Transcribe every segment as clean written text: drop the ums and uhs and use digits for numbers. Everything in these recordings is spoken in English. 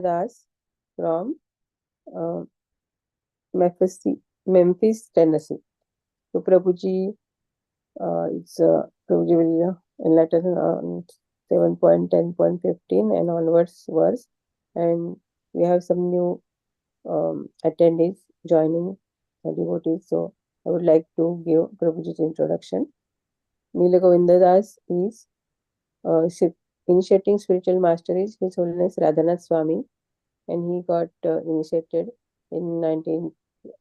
Das from Memphis, Tennessee. So Prabhuji Prabhuji will enlighten on 7.10.15 and onwards verse, and we have some new attendees joining devotees. So I would like to give Prabhuji's introduction. Neela Govinda Das is initiating spiritual master is His Holiness Radhanath Swami, and he got initiated in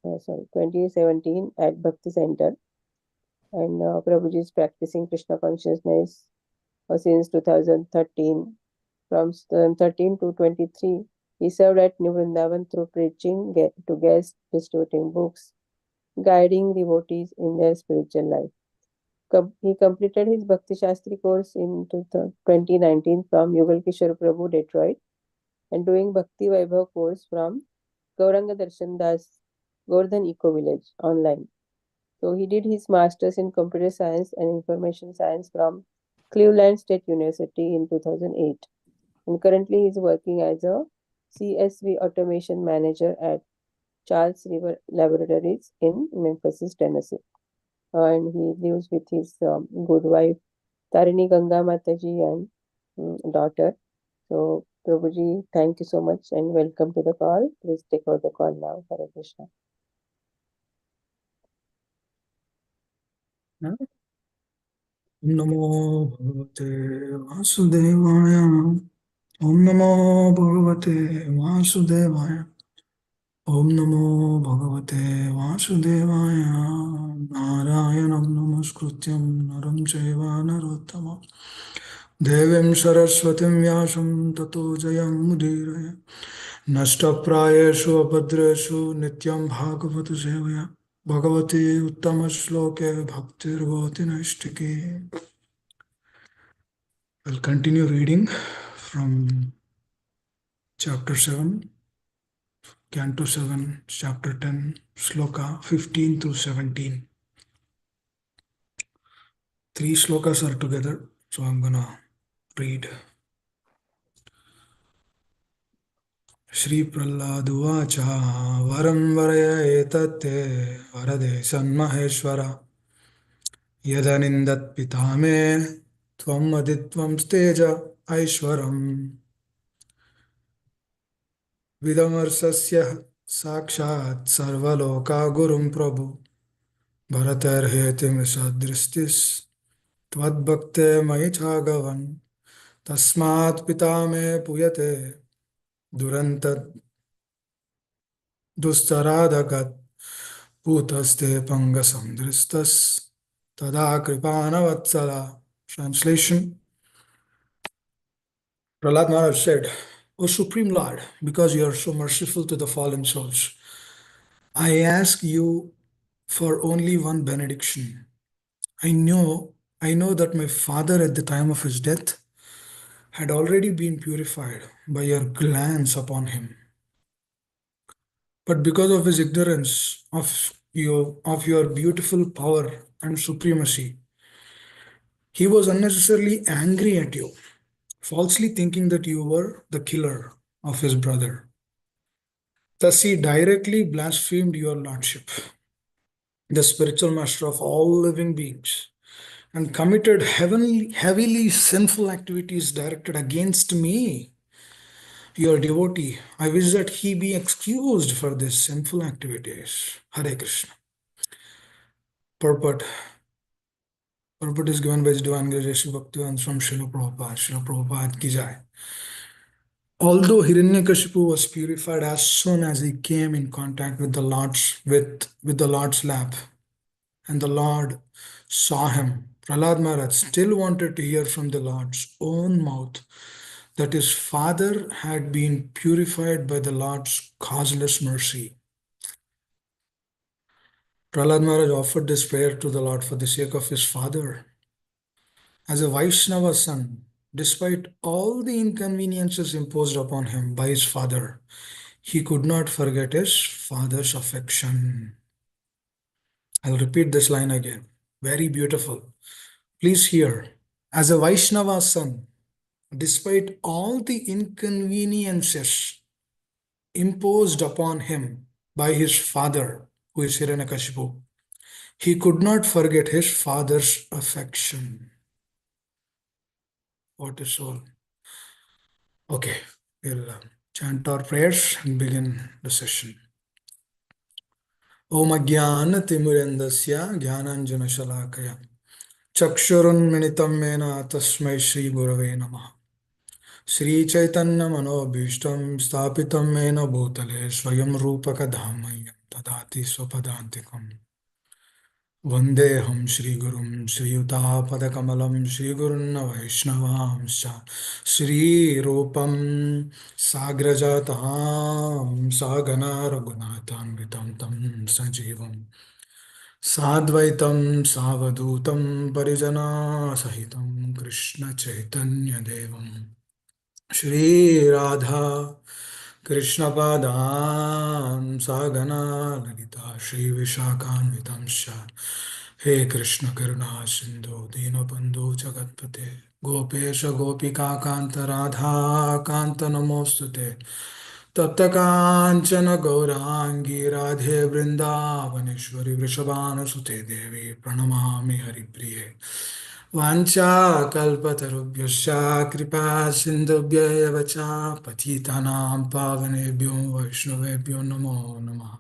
2017 at Bhakti Center. And Prabhuji is practicing Krishna consciousness since 2013. From 2013 to 23, he served at New Vrindavan through preaching to guests, distributing books, guiding devotees in their spiritual life. He completed his Bhakti Shastri course in 2019 from Yugal Kishore Prabhu, Detroit, and doing Bhakti Vaibhav course from Gauranga Darshan Das Govardhan Eco Village online. So he did his master's in computer science and information science from Cleveland State University in 2008. And currently he is working as a CSV automation manager at Charles River Laboratories in Memphis, Tennessee. And he lives with his good wife Tarini Ganga Mataji and daughter. So Prabhuji, thank you so much and welcome to the call. Please take over the call now. Hare Krishna. Namo Bhagavate Vasudevaya. Om Namo Bhagavate Vasudevaya. Om Namo Bhagavate Vasudevaya. Narayanam Namaskrutyam Naram Chaiva Narottamam Devim Saraswatim Vyasam Tato Jayam Mudiraya. Nashtaprayeshu Abhadreshu Nityam Bhagavatu Sevaya. Bhagavati Uttama Shloke Bhaktir Bhavati Naistiki. I'll continue reading from chapter 7, Canto 7, chapter 10, Shloka 15 through 17. 3 shlokas are together, so I'm gonna read. Shri Prahladuvacha Varam Varaya Etate Varade Sanmaheshwara Yadanindat Pitame Tvam Aditvam Steja Aishwaram Vidamarsasya Sakshat Sarvaloka Gurum Prabhu Bharatarheti Misadristis Tvad Mai Chagavan Tasmat Pitame Puyate Durantad Dustaradagat Putaste Pangasandristas Tada Kripana Vatsala. Translation: Prahlad Maharaj said, O Supreme Lord, because you are so merciful to the fallen souls, I ask you for only one benediction. I know that my father at the time of his death had already been purified by your glance upon him. But because of his ignorance of your beautiful power and supremacy, he was unnecessarily angry at you, falsely thinking that you were the killer of his brother. Thus he directly blasphemed your lordship, the spiritual master of all living beings, and committed heavily sinful activities directed against me, your devotee. I wish that he be excused for these sinful activities. Hare Krishna. Purport is given by His Divine Grace Sri Bhaktivedanta from Srila Prabhupada. Srila Prabhupada ki jai. Although Hiranyakashipu was purified as soon as he came in contact with the Lord's lap, and the Lord saw him, Prahlad Maharaj still wanted to hear from the Lord's own mouth that his father had been purified by the Lord's causeless mercy. Prahlad Maharaj offered this prayer to the Lord for the sake of his father. As a Vaishnava son, despite all the inconveniences imposed upon him by his father, he could not forget his father's affection. I'll repeat this line again. Very beautiful. Please hear. As a Vaishnava son, despite all the inconveniences imposed upon him by his father, who is Hiranyakashipu, he could not forget his father's affection. What a soul. Okay, we'll chant our prayers and begin the session. Om Ajnana-Timurandasya Jnananjana-Shalakaya Chakshurunmilitam Mena Tasmai Shri Gurave Namaha Shri Chaitanya Manobhishtam Sthapitam Mena Bhutale Swayam Rupaka Dhammayam Tadati Swapadantikam Vandeham Shri Gurum Shri Yuta Kamalam Shri Gurunna Vaishnavamscha Shri Rupam Sagrajatam Sagana Raghunatham Vitam Tam Sajivam Sadvaitam Savadutam Parijana Sahitam Krishna Chaitanya Devam Shri Radha Krishna Padam Sagana Lalita Shri Vishakhan Vitamsha He Krishna Karuna Sindhu Dinabandhu Jagatpate Gopesha Gopika Kanta Radha Kanta Namostute Tapta Kanchana Gaurangi Radhe Vrindavaneshwari Vrishabhana Sute Devi Pranamami Haripriye Vancha kalpatarubhyascha kripa sindhubhya eva cha patitanam pavanebhyo vaishnavebhyo namo namah.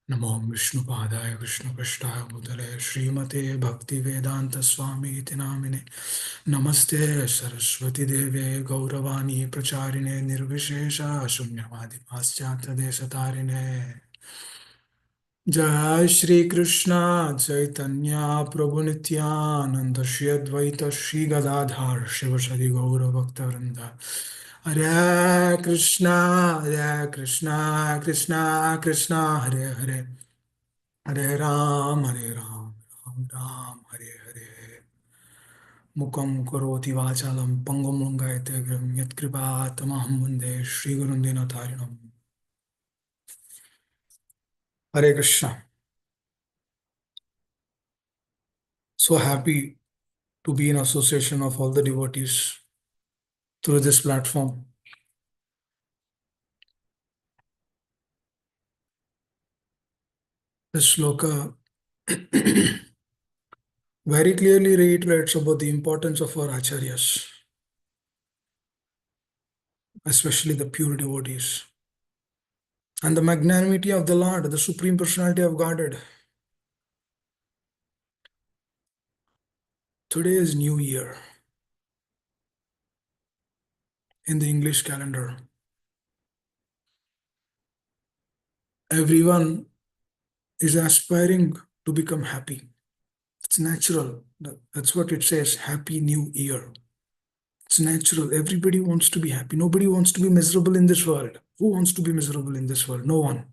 Namo Vishnu Padaya Vishnu Prasthaya Bhutale Srimate Bhakti Vedanta Swami Iti Namine Namaste Saraswati Deve Gauravani Pracharine Nirvishesha Shunyavadi Paschatya Deshatarine Jai Shri Krishna Chaitanya Prabhu Nityananda Shri Advaita Shri Gadadhar Shiva Shri Gaura Bhakta Hare Krishna Hare Krishna Krishna Krishna Hare Hare Hare Ram Hare Ram Ram Ram Hare Hare Mukam Karoti Vachalam Pangam Langayate Gram Yat Kripa Tamaham Vande Shri Gurundina Tarinam Hare Krishna. So happy to be in association of all the devotees through this platform. This sloka very clearly reiterates about the importance of our acharyas, especially the pure devotees, and the magnanimity of the Lord, the Supreme Personality of Godhead. Today is New Year in the English calendar. Everyone is aspiring to become happy. It's natural. That's what it says, Happy New Year. It's natural. Everybody wants to be happy. Nobody wants to be miserable in this world. Who wants to be miserable in this world? No one.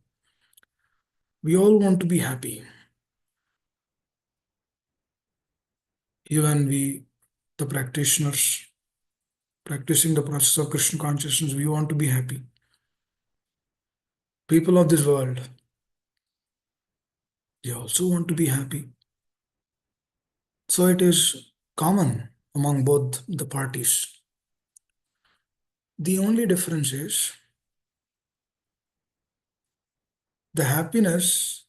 We all want to be happy. Even we, the practitioners, practicing the process of Krishna consciousness, we want to be happy. People of this world, they also want to be happy. So it is common among both the parties. The only difference is the happiness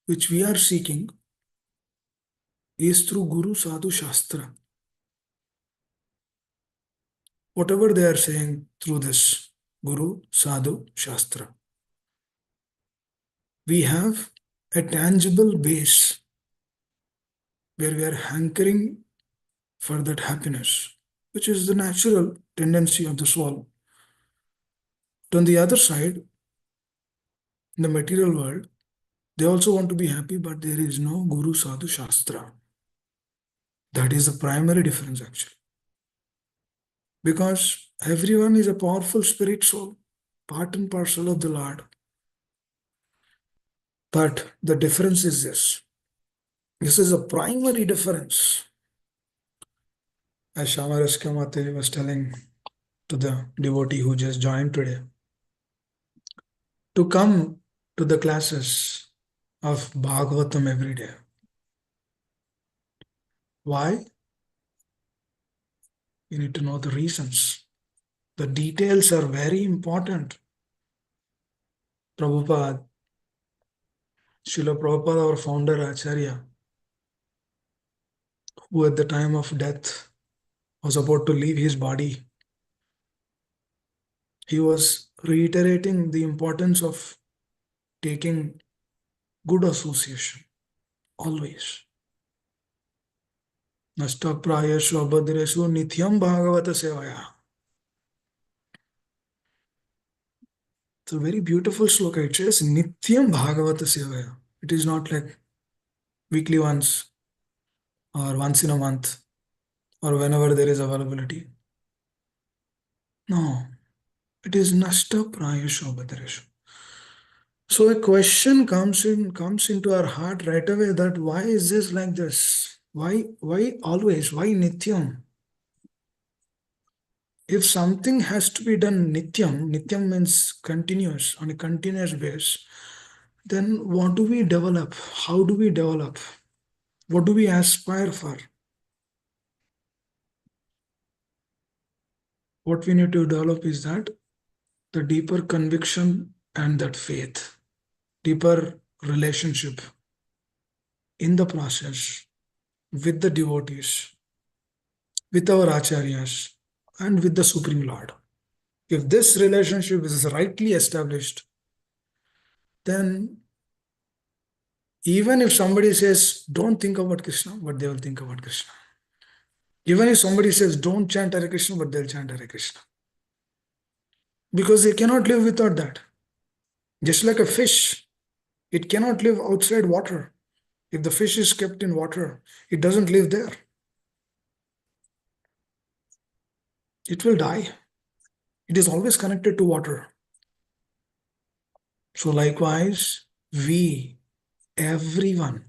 which we are seeking is through Guru Sadhu Shastra. Whatever they are saying through this Guru Sadhu Shastra, we have a tangible base where we are hankering for that happiness, which is the natural tendency of the soul. But on the other side, in the material world, they also want to be happy, but there is no Guru Sadhu Shastra. That is the primary difference actually. Because everyone is a powerful spirit soul, part and parcel of the Lord. But the difference is this. This is a primary difference. As Shamaraska Mataji was telling to the devotee who just joined today, to come to the classes of Bhagavatam every day. Why? You need to know the reasons. The details are very important. Prabhupada, Srila Prabhupada, our founder Acharya, who at the time of death was about to leave his body, he was reiterating the importance of taking good association always. Nashtaprayashu abhadreshu nithyam bhagavata sevaya. It's a very beautiful sloka. It says Nityam Bhagavata Sevaya. It is not like weekly once or once in a month or whenever there is availability. No, it is Nashta Prayasho Bhadreshu. So a question comes into our heart right away that why is this like this? Why always? Why Nityam? If something has to be done Nityam means continuous, on a continuous base, then what do we develop? How do we develop? What do we aspire for? What we need to develop is that the deeper conviction and that faith, deeper relationship in the process with the devotees, with our acharyas, and with the Supreme Lord. If this relationship is rightly established, then even if somebody says, don't think about Krishna, but they will think about Krishna. Even if somebody says, don't chant Hare Krishna, but they'll chant Hare Krishna. Because they cannot live without that. Just like a fish, it cannot live outside water. If the fish is kept in water, it doesn't live there. It will die. It is always connected to water. So likewise, we, everyone,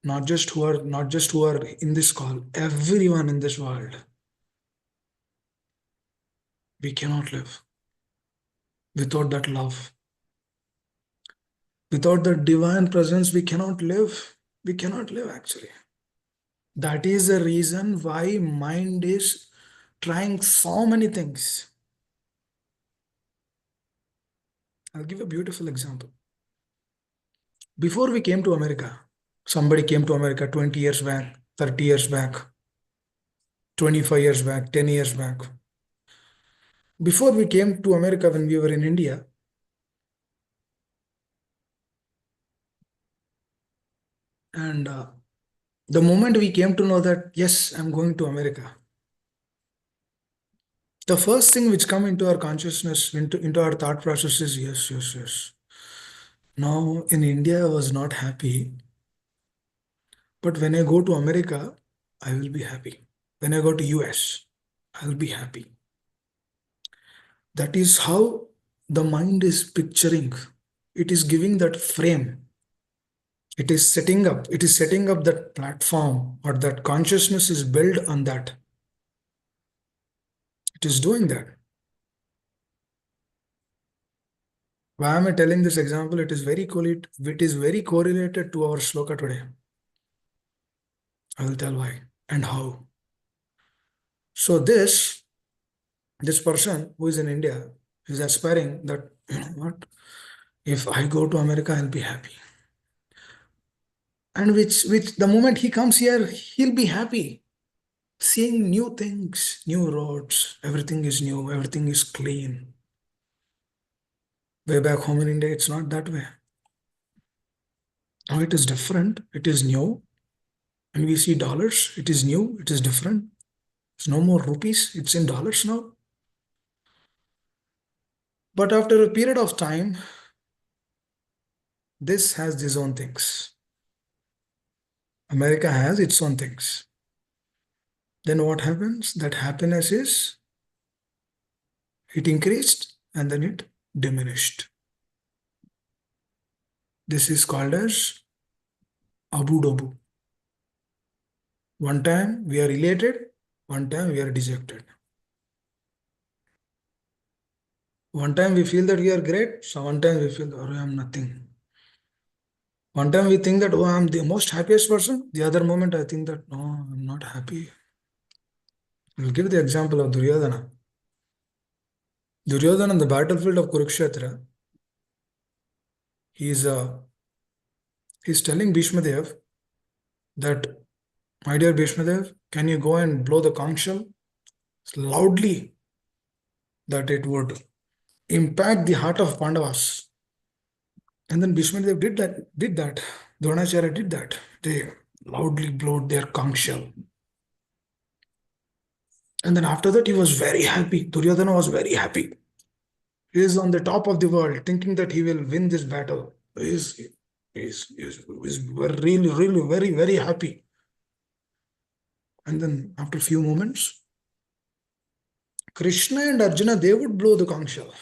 not just who are in this call, everyone in this world, we cannot live without that love. Without the divine presence, we cannot live. We cannot live actually. That is the reason why mind is trying so many things. I'll give a beautiful example. Before we came to America, somebody came to America 20 years back, 30 years back, 25 years back, 10 years back. Before we came to America, when we were in India, and the moment we came to know that, yes, I'm going to America, the first thing which come into our consciousness, into our thought process is, yes, yes, yes. Now, in India, I was not happy. But when I go to America, I will be happy. When I go to US, I will be happy. That is how the mind is picturing. It is giving that frame. It is setting up that platform, or that consciousness is built on that. It is doing that. Why am I telling this example? It is very correlated to our shloka today. I will tell why and how. So this person who is in India is aspiring that, you know what, if I go to America, I'll be happy. And which the moment he comes here, he'll be happy. Seeing new things, new roads, everything is new, everything is clean. Way back home in India, it's not that way. Now it is different, it is new. And we see dollars, it is new, it is different. It's no more rupees, it's in dollars now. But after a period of time, this has its own things. America has its own things. Then what happens? That happiness is, it increased and then it diminished. This is called as Abu Dhabu. One time we are elated, one time we are dejected. One time we feel that we are great, so one time we feel, oh, I am nothing. One time we think that, oh, I am the most happiest person. The other moment I think that, no, I'm not happy. I'll give the example of Duryodhana. Duryodhana on the battlefield of Kurukshetra, He's he's telling Bhishma Dev that, my dear Bhishma Dev, can you go and blow the conch shell loudly, that it would impact the heart of Pandavas. And then Bhishma Dev did that. Dronacharya did that. They loudly blowed their conch shell. And then after that, he was very happy. Duryodhana was very happy. He is on the top of the world, thinking that he will win this battle. He is really, really very, very happy. And then after a few moments, Krishna and Arjuna, they would blow the conch shell.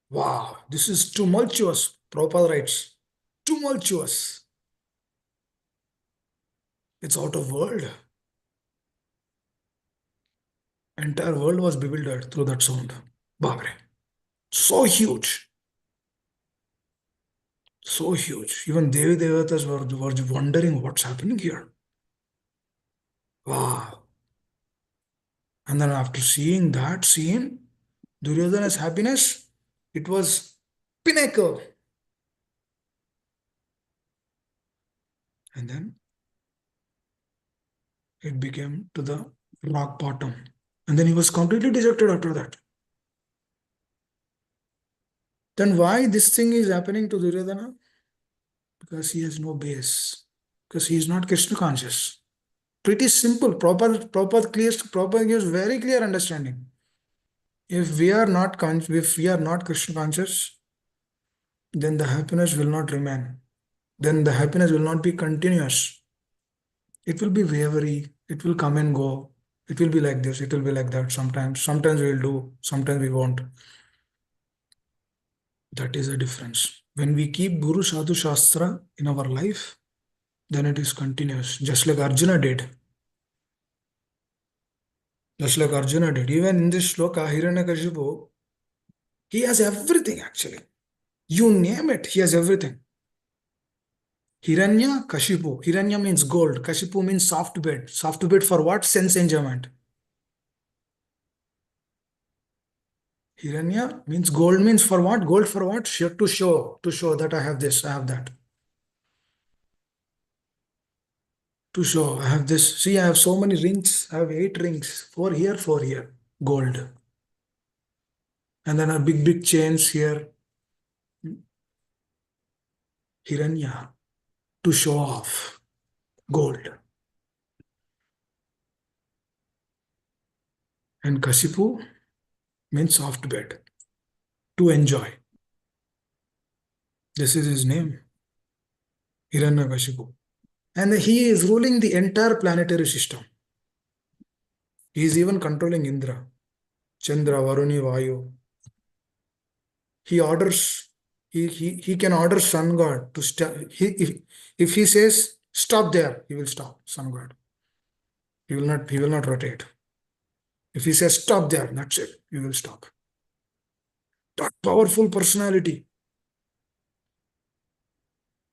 Wow, this is tumultuous. Prabhupada writes, tumultuous. It's out of world. Entire world was bewildered through that sound. Babre. So huge. So huge. Even Devi Devatas were wondering what's happening here. Wow. And then after seeing that scene, Duryodhana's happiness, it was pinnacle. And then it became to the rock bottom. And then he was completely dejected after that. Then why this thing is happening to Duryodhana? Because he has no base. Because he is not Krishna conscious. Pretty simple. Proper gives very clear understanding. If we are not Krishna conscious, then the happiness will not remain. Then the happiness will not be continuous. It will be wavery. It will come and go. It will be like this. It will be like that. Sometimes we will do. Sometimes we won't. That is a difference. When we keep Guru Sadhu Shastra in our life, then it is continuous. Just like Arjuna did. Even in this shloka, Hiranyakashipu, he has everything actually. You name it, he has everything. Hiranya Kashipu. Hiranya means gold. Kashipu means soft bed. Soft bed for what? Sense enjoyment. Hiranya means gold means for what? Gold for what? To show that I have this, I have that. To show I have this. See, I have so many rings. I have 8 rings. 4 here, 4 here. Gold. And then a big chains here. Hiranya. To show off. Gold. And Kashipu means soft bed. To enjoy. This is his name. Hiranyakashipu. And he is ruling the entire planetary system. He is even controlling Indra, Chandra, Varuni, Vayu. He orders, he can order sun god to stop. If he says stop there, he will stop, sun god. He will not rotate. If he says stop there, that's it, he will stop. That powerful personality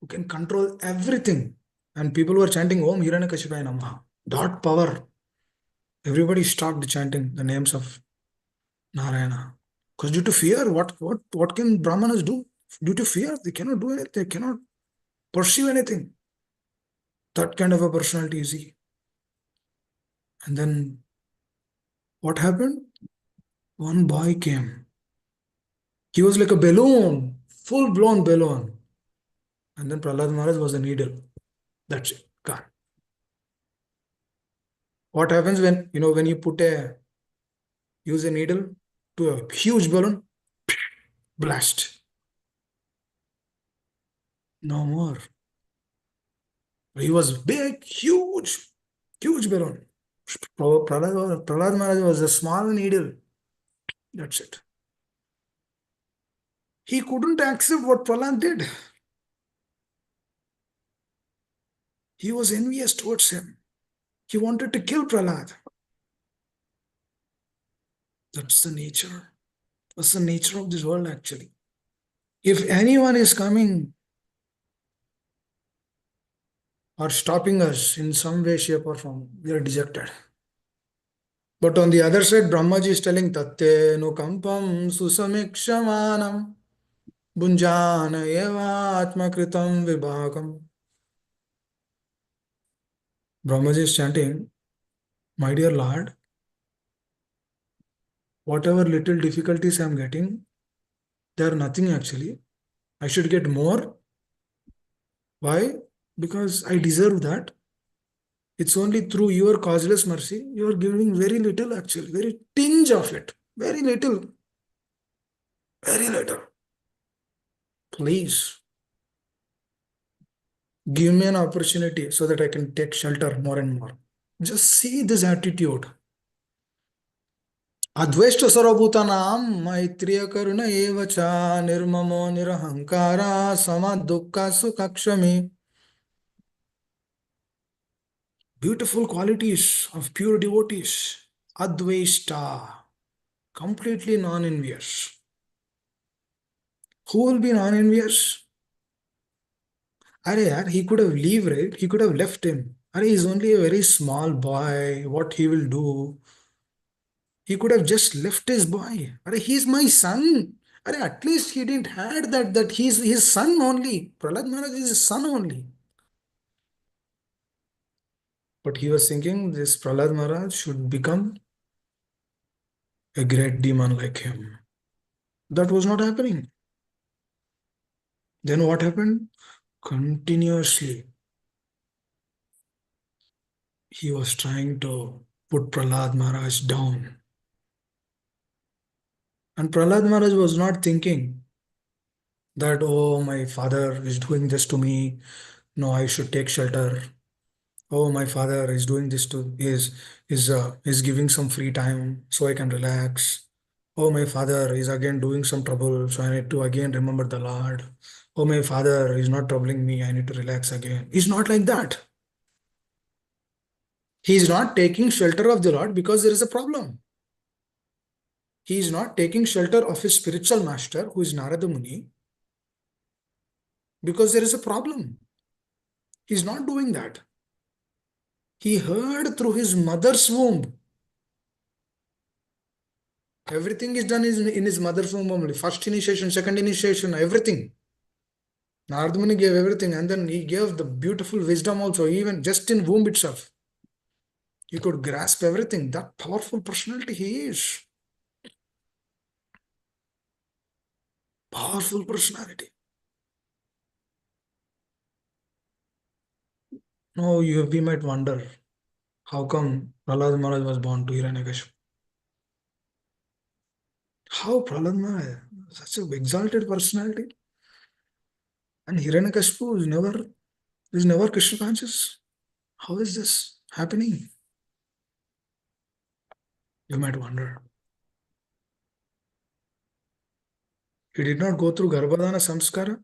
who can control everything. And people were chanting Om Hiranyakashipaya Namaha. That power. Everybody stopped chanting the names of Narayana. Because due to fear, what can Brahmanas do? Due to fear, they cannot do anything. They cannot pursue anything. That kind of a personality is he. And then what happened? One boy came. He was like a balloon, full-blown balloon. And then Prahlad Maharaj was a needle. That's it. Gone. What happens when you use a needle to a huge balloon? Blast. No more. He was big, huge balloon. Prahlad Maharaj was a small needle. That's it. He couldn't accept what Prahlad did. He was envious towards him. He wanted to kill Prahlad. That's the nature. That's the nature of this world actually. If anyone is coming or stopping us in some way, shape or form, we are dejected. But on the other side, Brahmaji is telling Tatte no kampam susamikshamanam Bunjana eva atmakritam vibhagam. Brahmaji is chanting, my dear Lord, whatever little difficulties I'm getting, they are nothing actually. I should get more. Why? Because I deserve that. It's only through your causeless mercy you are giving very little actually, very tinge of it. Very little. Very little. Please give me an opportunity so that I can take shelter more and more. Just see this attitude. अद्वेष्ट सर्वभूतानां मैत्रिय करुण एव च निर्ममो निरहंकार सम दुःख सुख क्षमी. Beautiful qualities of pure devotees. Advaita, completely non-envious. Who will be non-envious? Are yaar, he could have leave, right? He could have left him. Are he's only a very small boy. What he will do? He could have just left his boy. Are he's my son. Are at least he didn't had that he's his son only. Prahlad Maharaj is his son only. But he was thinking this Prahlad Maharaj should become a great demon like him. That was not happening. Then what happened? Continuously, he was trying to put Prahlad Maharaj down. And Prahlad Maharaj was not thinking that, oh, my father is doing this to me. No, I should take shelter. Oh, my father is doing this to is giving some free time so I can relax. Oh, my father is again doing some trouble, so I need to again remember the Lord. Oh, my father is not troubling me, I need to relax again. It's not like that. He is not taking shelter of the Lord because there is a problem. He is not taking shelter of his spiritual master, who is Narada Muni, because there is a problem. He is not doing that. He heard through his mother's womb. Everything is done in his mother's womb only. First initiation, second initiation, everything. Narada Muni gave everything, and then he gave the beautiful wisdom also, even just in womb itself. He could grasp everything. That powerful personality he is. Powerful personality. Now we might wonder, how come Prahlad Maharaj was born to Hiranyakashipu? How Prahlad Maharaj, such an exalted personality, and Hiranyakashipu is never Krishna conscious? How is this happening? You might wonder. He did not go through Garbhadana Samskara.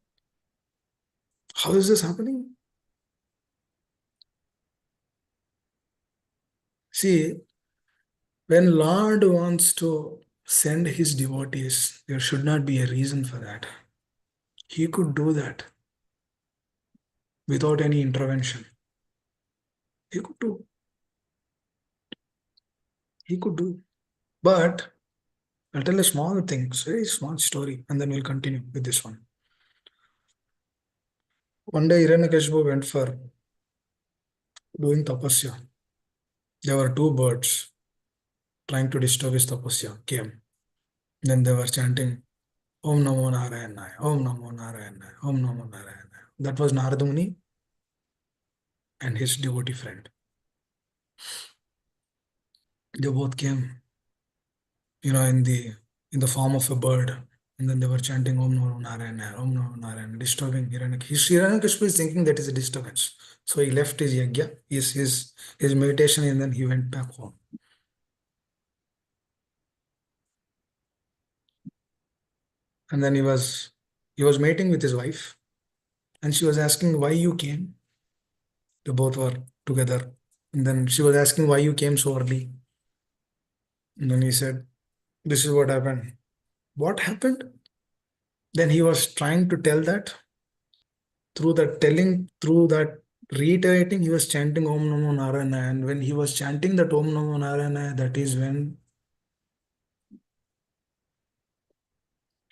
How is this happening? See, when Lord wants to send his devotees, there should not be a reason for that. He could do that without any intervention. He could do. He could do. But I'll tell a small thing, very small story, and then we'll continue with this one. One day, Hiranyakashipu went for doing tapasya. There were two birds trying to disturb his tapasya, came. Then they were chanting, Om Namo Narayanaya, Om Namo Narayanaya, Om Namo Narayanaya. That was Narada Muni and his devotee friend. They both came, in the form of a bird, and then they were chanting Om Namo Narayanaya, Om Namo Narayanaya, disturbing Hiranyakashipu. Hiranyakashipu is thinking that is a disturbance. So he left his yagya, his meditation, and then he went back home. And then he was mating with his wife, and she was asking why you came. They both were together. And then she was asking why you came so early. And then he said, this is what happened. What happened? Then he was trying to tell that through that reiterating, he was chanting Om Namo Narayana. And when he was chanting that Om Namo Narayana, that is when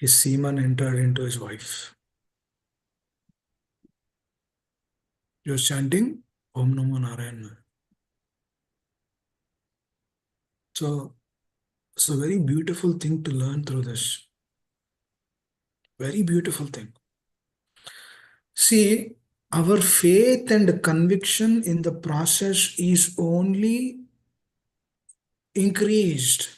his semen entered into his wife. He was chanting Om Namo Narayana. So it's a very beautiful thing to learn through this. Very beautiful thing. See, our faith and conviction in the process is only increased.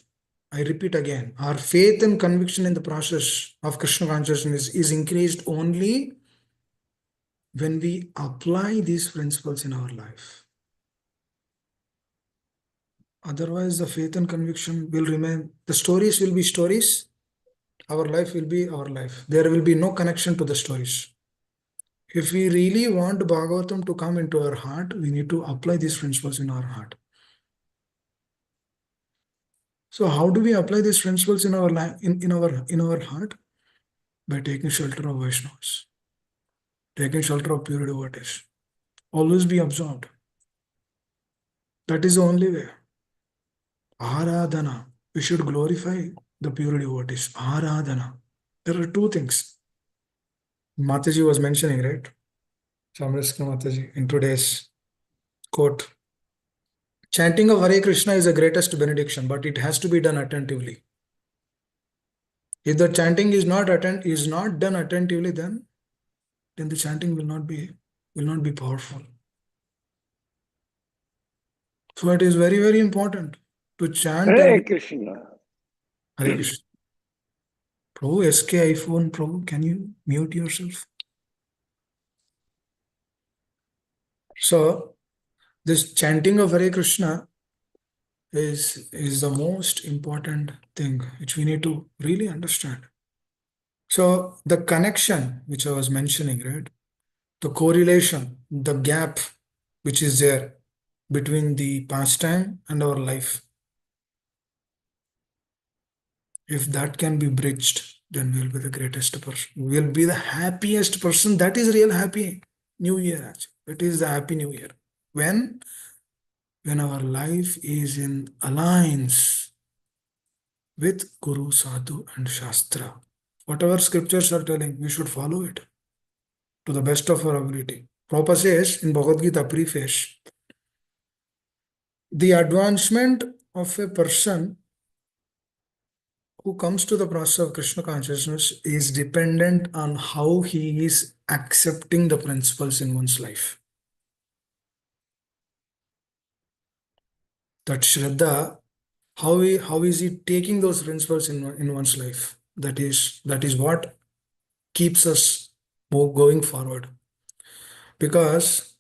I repeat again, our faith and conviction in the process of Krishna consciousness is increased only when we apply these principles in our life. Otherwise, the faith and conviction will remain. The stories will be stories. Our life will be our life. There will be no connection to the stories. If we really want Bhagavatam to come into our heart, we need to apply these principles in our heart. So how do we apply these principles in our life, in our heart? By taking shelter of Vaishnavas, taking shelter of pure devotees. Always be absorbed. That is the only way. Aradhana. We should glorify the pure devotees. Aradhana. There are two things. Mataji was mentioning, right? Samraska Mataji in today's quote. Chanting of Hare Krishna is the greatest benediction, but it has to be done attentively. If the chanting is not done attentively, then the chanting will not be powerful. So it is very, very important to chant Hare every Krishna. Hare Krishna. Prabhu, SK iPhone, Prabhu, can you mute yourself? So this chanting of Hare Krishna is the most important thing which we need to really understand. So the connection which I was mentioning, right? The correlation, the gap which is there between the pastime and our life. If that can be bridged, then we'll be the greatest person. We'll be the happiest person. That is real happy New Year, actually. It is the happy New Year. When our life is in alliance with Guru, Sadhu, and Shastra. Whatever scriptures are telling, we should follow it to the best of our ability. Prabhupada says in Bhagavad Gita preface, the advancement of a person who comes to the process of Krishna consciousness is dependent on how he is accepting the principles in one's life. That Shraddha, how is he taking those principles in one's life? That is what keeps us going forward. Because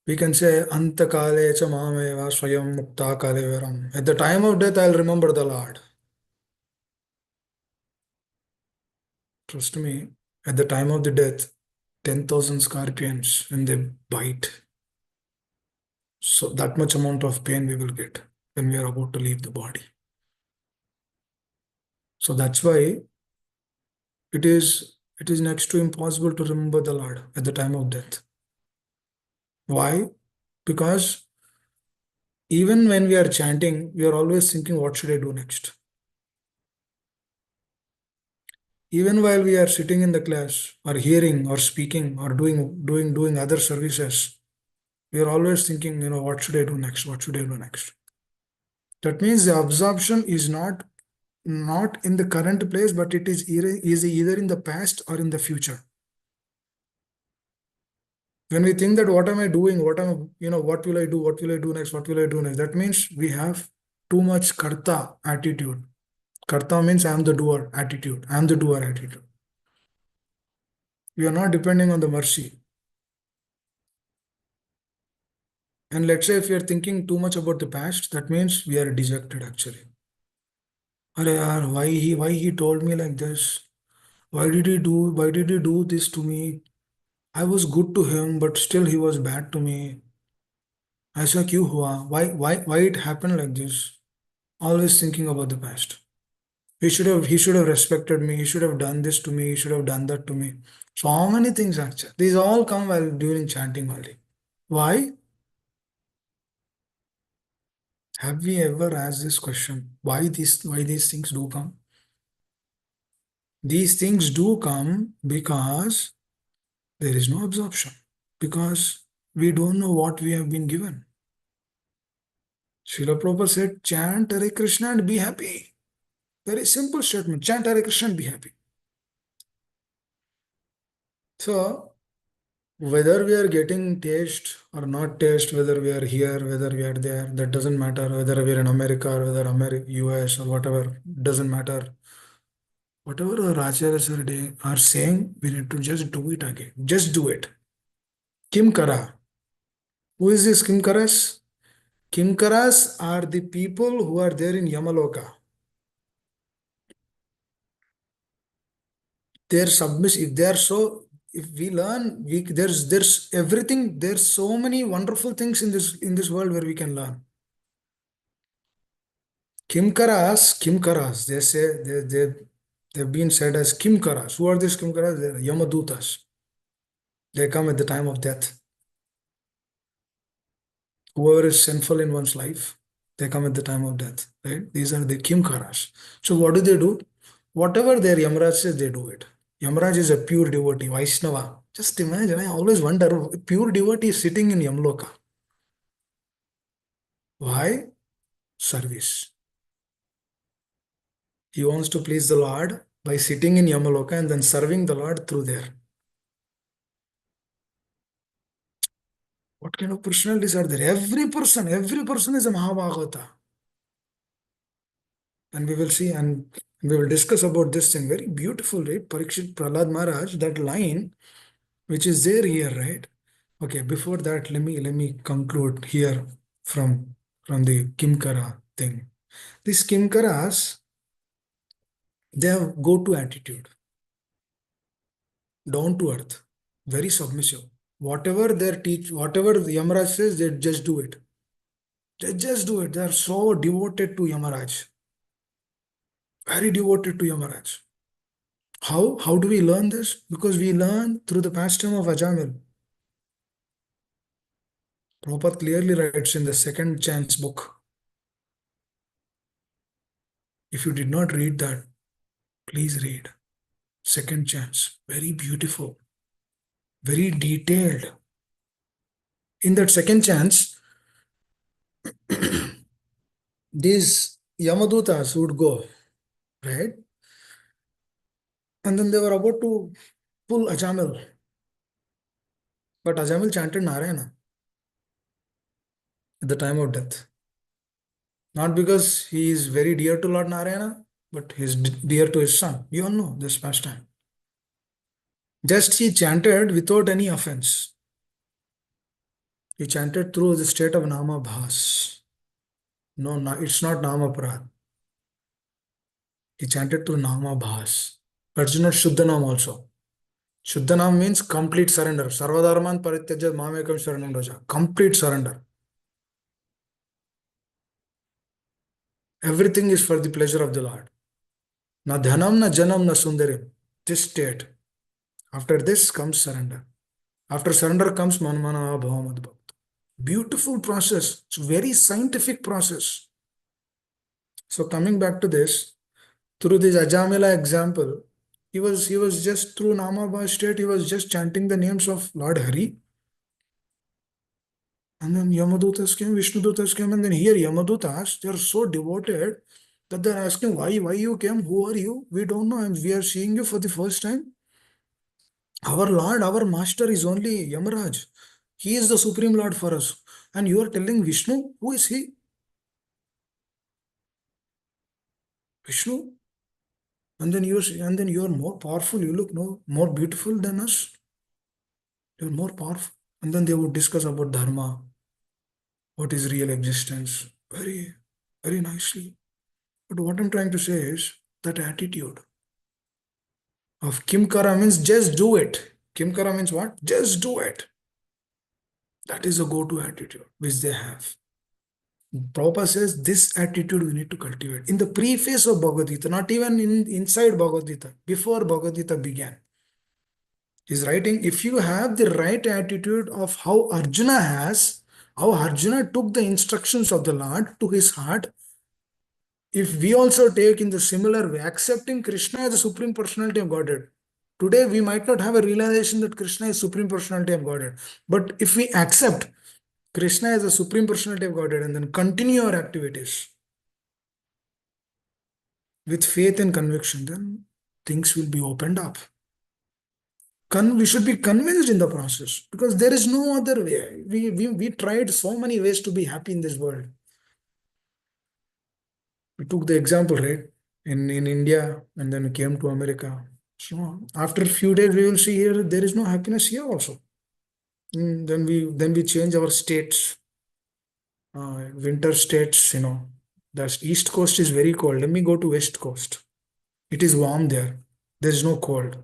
we can say, Anta kale cha mameva swayam mukta kale veram. At the time of death, I'll remember the Lord. Trust me, at the time of the death, 10,000 scorpions, when they bite, so that much amount of pain we will get when we are about to leave the body. So that's why it is next to impossible to remember the Lord at the time of death. Why? Because even when we are chanting, we are always thinking, what should I do next? Even while we are sitting in the class or hearing or speaking or doing other services, we are always thinking, what should I do next? What should I do next? That means the absorption is not in the current place, but it is either in the past or in the future. When we think that what am I doing? What will I do? What will I do next? What will I do next? That means we have too much karta attitude. Karta means I am the doer attitude. I am the doer attitude. We are not depending on the mercy. And let's say if we are thinking too much about the past, that means we are dejected actually. Arey yaar, why he told me like this? Why did he do this to me? I was good to him, but still he was bad to me. ऐसा क्यों हुआ? Why it happened like this? Always thinking about the past. He should have respected me. He should have done this to me. He should have done that to me. So many things actually. These all come while during chanting only. Why? Have we ever asked this question? Why these things do come? These things do come because there is no absorption, because we don't know what we have been given. Srila Prabhupada said, chant Hare Krishna and be happy. Very simple statement. Chant Hare Krishna and be happy. So, whether we are getting taste or not taste, whether we are here, whether we are there, that doesn't matter. Whether we are in America or whether US or whatever, doesn't matter. Whatever our acharyas are saying, we need to just do it again. Just do it. Kim Kara. Who is this Kim Karas? Kim Karas are the people who are there in Yamaloka. They're submissive. If they are so, if we learn, there's everything. There's so many wonderful things in this world where we can learn. Kimkaras, they say they've been said as Kimkaras. Who are these Kimkaras? They're Yamadutas. They come at the time of death. Whoever is sinful in one's life, they come at the time of death. Right? These are the Kimkaras. So what do? Whatever their Yamaraj says, they do it. Yamaraj is a pure devotee, Vaishnava. Just imagine, I always wonder, a pure devotee is sitting in Yamloka. Why? Service. He wants to please the Lord by sitting in Yamaloka and then serving the Lord through there. What kind of personalities are there? Every person is a Mahabhagavata. And we will see and we will discuss about this thing. Very beautiful, right? Parikshit Prahlad Maharaj, that line which is there here, right? Okay, before that, let me conclude here from the Kimkara thing. These Kimkaras, they have go-to attitude, down to earth, very submissive. Whatever whatever the Yamaraj says, they just do it. They just do it. They are so devoted to Yamaraj. Very devoted to Yamaraj. How? How do we learn this? Because we learn through the pastime of Ajamil. Prabhupada clearly writes in the second chance book. If you did not read that, please read. Second chance. Very beautiful. Very detailed. In that second chance, these Yamadutas would go, right? And then they were about to pull Ajamil. But Ajamil chanted Narayana at the time of death. Not because he is very dear to Lord Narayana, but he is dear to his son. You all know this pastime. Just he chanted without any offense. He chanted through the state of Nama Bhas. No, it's not Nama Parad. He chanted through Nama Bhas. That's not Shuddhanam also. Shuddhanam means complete surrender. Sarvadharman Parityajat Mamekam Sharanam Raja. Complete surrender. Everything is for the pleasure of the Lord. Na dhanam, na janam, na sundarim. This state. After this comes surrender. After surrender comes manmana bhavam adbhav. Beautiful process. It's a very scientific process. So coming back to this, through this Ajamila example, he was just through Namabha state, he was just chanting the names of Lord Hari. And then Yamadutas came, Vishnudutas came, and then here Yamadutas, they are so devoted that they're asking, why you came? Who are you? We don't know, and we are seeing you for the first time. Our Lord, our Master is only Yamaraj. He is the Supreme Lord for us. And you are telling Vishnu, who is he? Vishnu? And then you are more powerful. You look more beautiful than us. You're more powerful. And then they would discuss about dharma, what is real existence, very, very nicely. But what I'm trying to say is that attitude of Kimkara means just do it. Kimkara means what? Just do it. That is a go-to attitude which they have. Prabhupada says this attitude we need to cultivate. In the preface of Bhagavad Gita, not even inside Bhagavad Gita, before Bhagavad Gita began. He's writing, if you have the right attitude of how Arjuna has, how Arjuna took the instructions of the Lord to his heart, if we also take in the similar way, accepting Krishna as the Supreme Personality of Godhead, today we might not have a realization that Krishna is Supreme Personality of Godhead. But if we accept Krishna as the Supreme Personality of Godhead and then continue our activities with faith and conviction, then things will be opened up. We should be convinced in the process because there is no other way. We tried so many ways to be happy in this world. We took the example, right? In India, and then we came to America. So after a few days, we will see here there is no happiness here also. Then we change our states, winter states. The East Coast is very cold. Let me go to West Coast. It is warm there. There is no cold.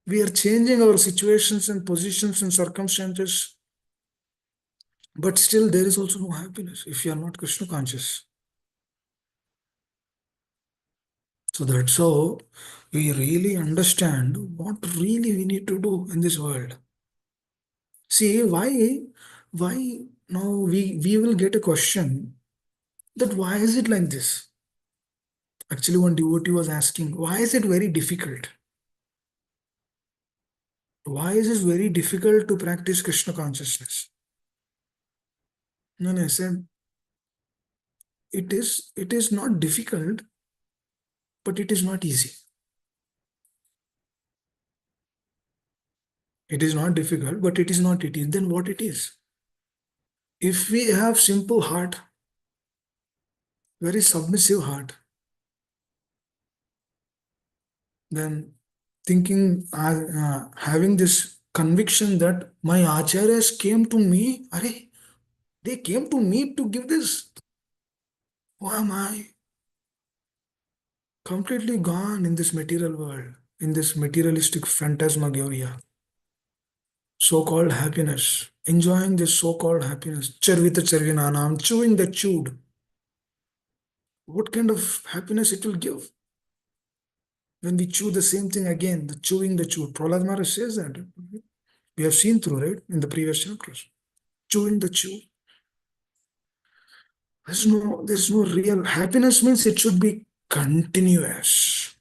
We are changing our situations and positions and circumstances, but still there is also no happiness if you are not Krishna conscious. So that's how we really understand what really we need to do in this world. See, why now we will get a question that why is it like this? Actually, one devotee was asking, why is it very difficult? Why is it very difficult to practice Krishna consciousness? And I said, it is not difficult, but it is not easy. It is not difficult, but it is not it is. Then what it is? If we have simple heart, very submissive heart, then thinking, having this conviction that my acharyas came to me, they came to me to give this. Who am I? Completely gone in this material world, in this materialistic phantasmagoria, so-called happiness, enjoying this so-called happiness, charvita charvinanam, chewing the chewed. What kind of happiness it will give? When we chew the same thing again, the chewing the chewed. Prahlad Maharaj says that. We have seen through, right, in the previous chapters. Chewing the chew. There's no real happiness means it should be continuous.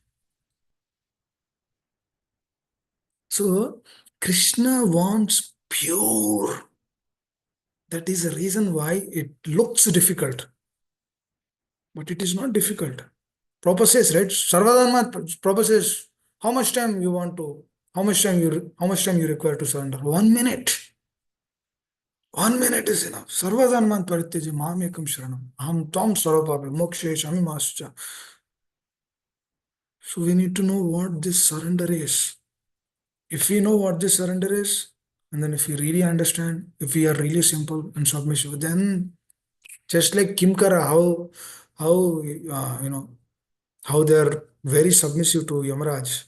So Krishna wants pure. That is the reason why it looks difficult. But it is not difficult. Prabhupada says, right? Sarvadharma, Prabhupada says, how much time you want to, how much time you require to surrender? 1 minute. 1 minute is enough. Sarvadharman parityaji mamekam sharanam. Aham tvam sarvapape moksheshami mascha. So we need to know what this surrender is. If we know what this surrender is, and then if we really understand, if we are really simple and submissive, then just like Kimkara, how they are very submissive to Yamaraj,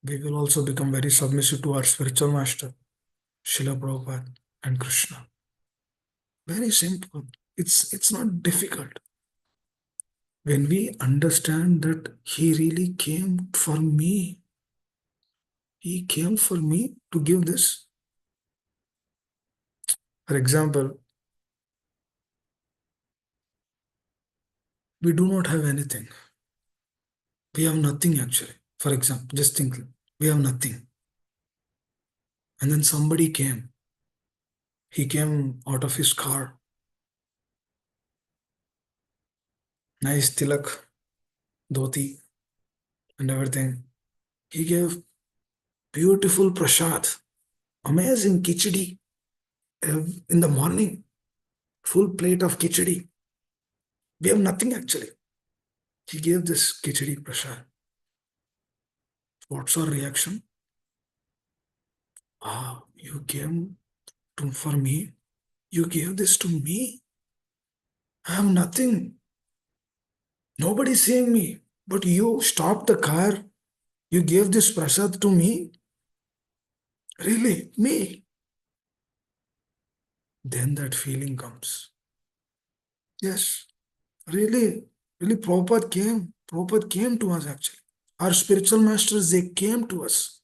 we will also become very submissive to our spiritual master, Srila Prabhupada and Krishna. Very simple. It's not difficult. When we understand that he really came for me, he came for me to give this. For example, we do not have anything. We have nothing actually. For example, just think, we have nothing. And then somebody came. He came out of his car. Nice tilak, dhoti, and everything. He gave beautiful prasad, amazing khichdi in the morning, full plate of khichdi. We have nothing actually. He gave this khichdi prasad. What's our reaction? Ah, you came for me. You gave this to me. I have nothing. Nobody's seeing me. But you stopped the car. You gave this prasad to me. Really? Me? Then that feeling comes. Yes, really, really, Prabhupada came. Prabhupada came to us actually. Our spiritual masters, they came to us.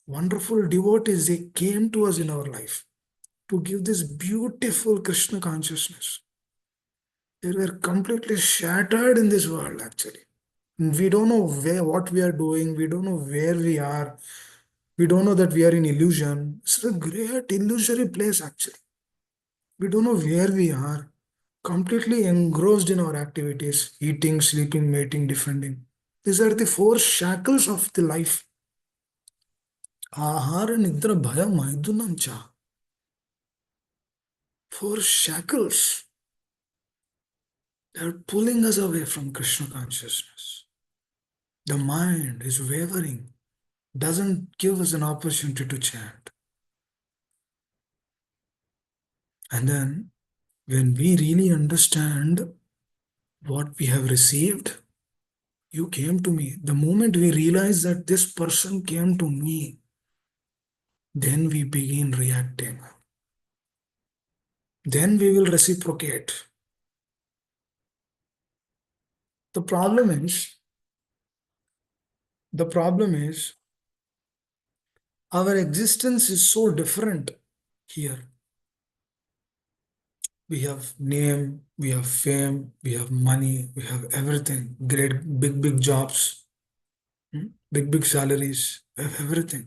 Wonderful devotees, they came to us in our life to give this beautiful Krishna consciousness. They were completely shattered in this world, actually. We don't know what we are doing. We don't know where we are. We don't know that we are in illusion. It's a great illusory place, actually. We don't know where we are. Completely engrossed in our activities, eating, sleeping, mating, defending. These are the four shackles of the life. ಆಹಾರ ನಿದ್ರೆ ಭಯ ಮೈದುನಂಚ. Four shackles that are pulling us away from Krishna consciousness. The mind is wavering, doesn't give us an opportunity to chant. And then, when we really understand what we have received, you came to me. The moment we realize that this person came to me, then we begin reacting. Then we will reciprocate. The problem is, the problem is, our existence is so different here. We have name, we have fame, we have money, we have everything. Great, big, big jobs, big, big salaries, we have everything.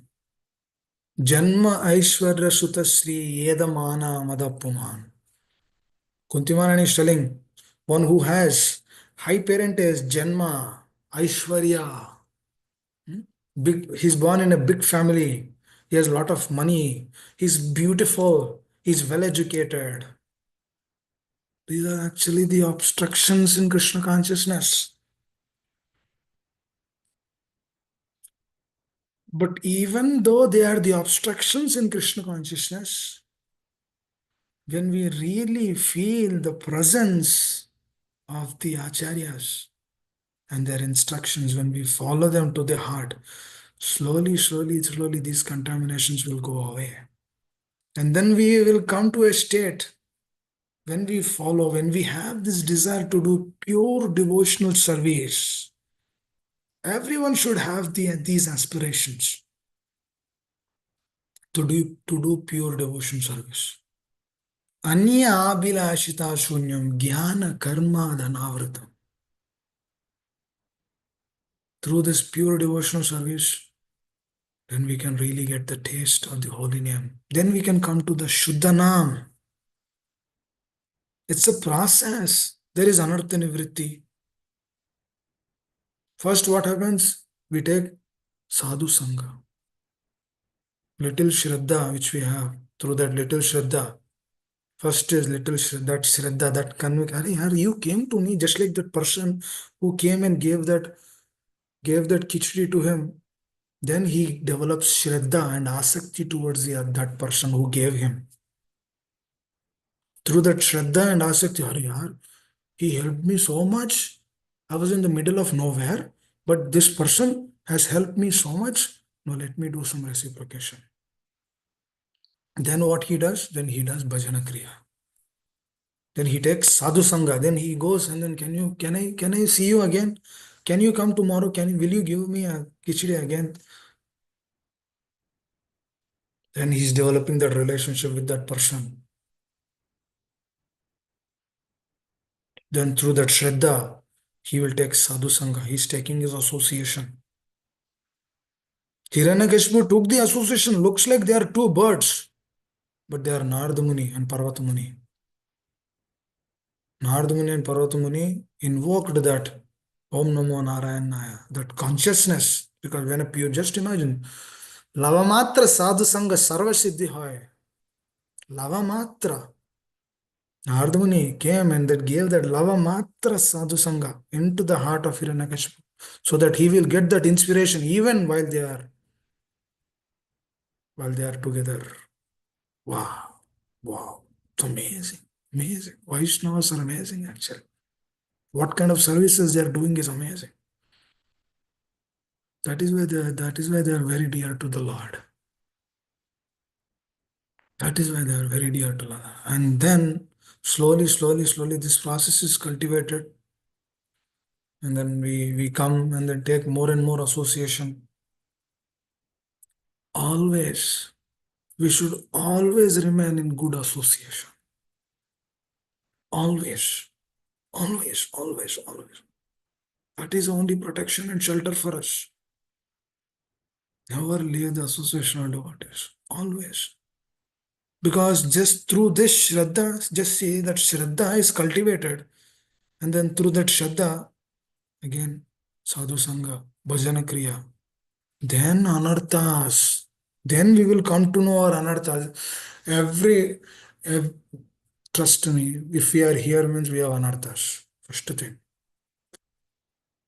Janma Aishwarya Sutta Sri Yedamana Madapuman. Kuntimarani is telling one who has high parentage, Janma, Aishwarya. Big, he's born in a big family. He has a lot of money. He's beautiful. He's well educated. These are actually the obstructions in Krishna consciousness. But even though they are the obstructions in Krishna consciousness, when we really feel the presence of the acharyas and their instructions, when we follow them to the heart, slowly, slowly, slowly, these contaminations will go away. And then we will come to a state when we follow, when we have this desire to do pure devotional service. Everyone should have these aspirations to do pure devotion service. Anya abhilashita shunyam jnana karma dhanavratam. Through this pure devotional service, then we can really get the taste of the holy name. Then we can come to the Shuddhanam. It's a process. There is anartha nivritti. First, what happens? We take sadhu sangha. Little shraddha which we have. Through that little shraddha, first is little that shraddha, that conviction. You came to me just like that person who came and gave that khichdi to him. Then he develops shraddha and asakti towards that person who gave him. Through that shraddha and asakti, he helped me so much. I was in the middle of nowhere, but this person has helped me so much. Now let me do some reciprocation. Then what he does? Then he does bhajana kriya. Then he takes sadhu sangha. Then he goes and then can I see you again? Can you come tomorrow? Will you give me a khichdi again? Then he's developing that relationship with that person. Then through that shraddha, he will take sadhu sangha. He's taking his association. Hiranyakashipu took the association. Looks like they are two birds, but they are Narada Muni and Parvata Muni. Narada Muni and Parvata Muni invoked that Om Namo Narayanaya, that consciousness. Because when a pure, just imagine, Lavamatra sadhu sangha sarva siddhi hoy. Lavamatra. Narada Muni came and that gave that Lavamatra sadhu sangha into the heart of Hiranyakashipu, so that he will get that inspiration even while they are together. Wow. Wow. It's amazing. Amazing. Vaishnavas are amazing actually. What kind of services they are doing is amazing. That is why they are very dear to the Lord. That is why they are very dear to Lord. And then slowly, slowly, slowly this process is cultivated. And then we come and then take more and more association. Always, we should always remain in good association. Always. Always, always, always. That is the only protection and shelter for us. Never leave the association of devotees. Always. Because just through this Shraddha, just see that Shraddha is cultivated. And then through that Shraddha, again, Sadhu Sangha, Bhajana Kriya, then Anarthas. Then we will come to know our Anarthas. Every trust me, if we are here means we have Anarthas. First thing.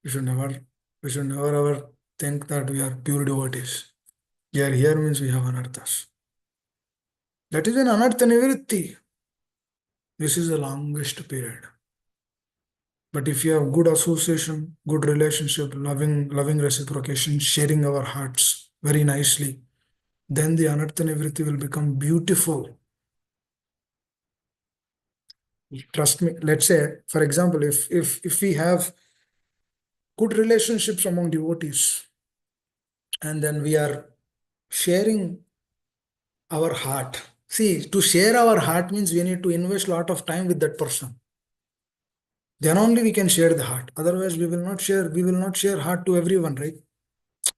We should never, we should never ever think that we are pure devotees. We are here means we have Anarthas. That is an Anartha Nivritti. This is the longest period. But if you have good association, good relationship, loving reciprocation, sharing our hearts very nicely, then the Anartha Nivritti will become beautiful. Trust me. Let's say, for example, if we have good relationships among devotees, and then we are sharing our heart. See, to share our heart means we need to invest a lot of time with that person. Then only we can share the heart. Otherwise, we will not share heart to everyone, right?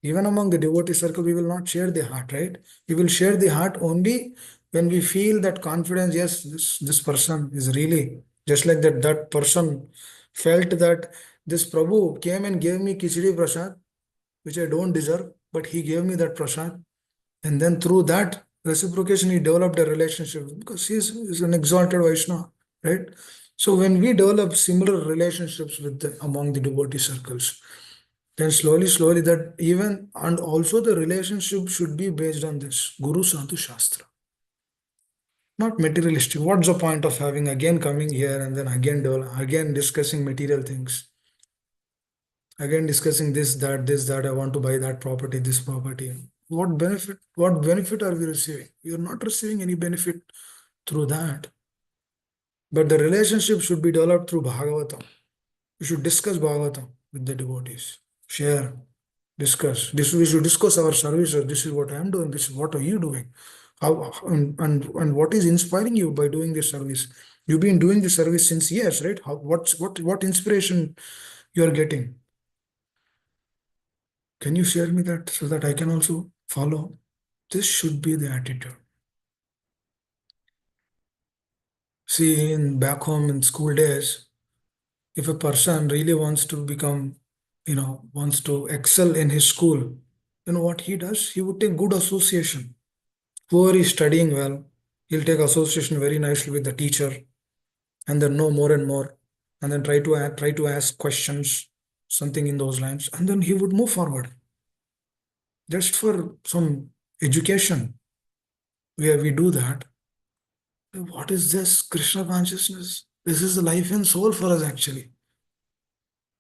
Even among the devotee circle, we will not share the heart, right? We will share the heart only when we feel that confidence, yes, this person is really just like that person felt that this Prabhu came and gave me Kichdi Prasad, which I don't deserve, but he gave me that Prasad. And then through that reciprocation, he developed a relationship because he's an exalted Vaishnava, right? So when we develop similar relationships among the devotee circles, then slowly that even and also the relationship should be based on this Guru Sadhu Shastra, not materialistic. What's the point of having again coming here and then again discussing material things, again discussing this that I want to buy that property, this property. What benefit are we receiving? We are not receiving any benefit through that. But the relationship should be developed through Bhagavatam. We should discuss Bhagavatam with the devotees. Share, discuss. This we should discuss our services. This is what I am doing. This is what are you doing? How and what is inspiring you by doing this service? You've been doing this service since years, right? What inspiration you are getting? Can you share me that so that I can also follow? This should be the attitude. See, in back home in school days, if a person really wants to become, wants to excel in his school, then what he does, he would take good association. Whoever is studying well, he'll take association very nicely with the teacher, and then know more and more, and then try to ask questions, something in those lines, and then he would move forward. Just for some education, where we do that. What is this Krishna consciousness? This is the life and soul for us actually.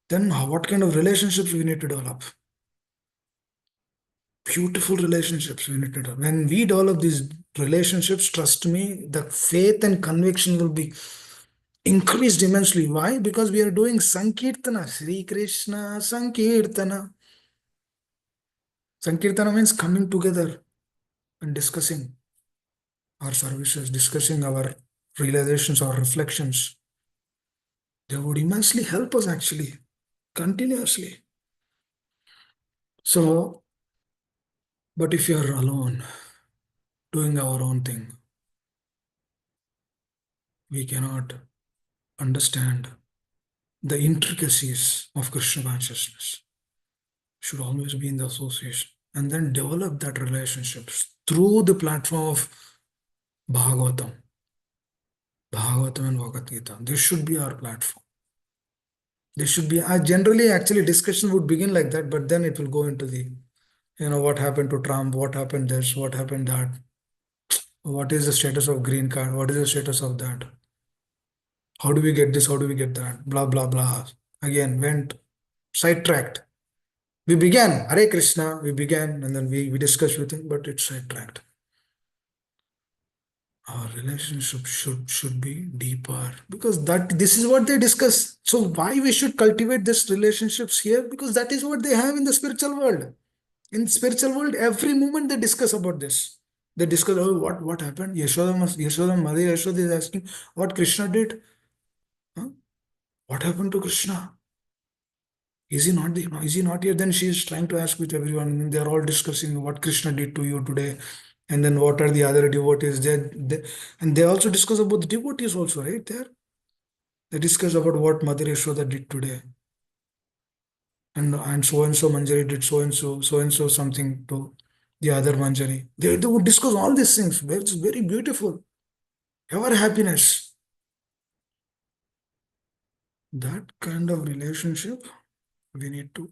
Then what kind of relationships we need to develop? Beautiful relationships we need to develop. When we develop these relationships, trust me, the faith and conviction will be increased immensely. Why? Because we are doing Sankirtana, Sri Krishna Sankirtana. Sankirtana means coming together and discussing our services, discussing our realizations, our reflections. They would immensely help us actually, continuously. So, but if you are alone, doing our own thing, we cannot understand the intricacies of Krishna consciousness. Should always be in the association and then develop that relationships through the platform of Bhagavatam. Bhagavatam and Bhagavad Gita. This should be our platform. This should be, generally, actually, discussion would begin like that, but then it will go into the, what happened to Trump, what happened this, what happened that, what is the status of green card, what is the status of that, how do we get this, how do we get that, blah, blah, blah. Again, went sidetracked. We began, Hare Krishna, we began, and then we discussed with him, but it's sidetracked. Our relationship should be deeper because this is what they discuss. So why we should cultivate this relationships here? Because that is what they have in the spiritual world. In spiritual world, every moment they discuss about this. They discuss, oh, what happened? Mother Yashoda is asking what Krishna did. Huh? What happened to Krishna? Is he not the, is he not here? Then she is trying to ask with everyone. And they are all discussing what Krishna did to you today. And then what are the other devotees? And they also discuss about the devotees also, right? There. They discuss about what Mother Yashoda did today. And so Manjari did so and so something to the other Manjari. They would discuss all these things. It's very beautiful. Ever happiness. That kind of relationship we need to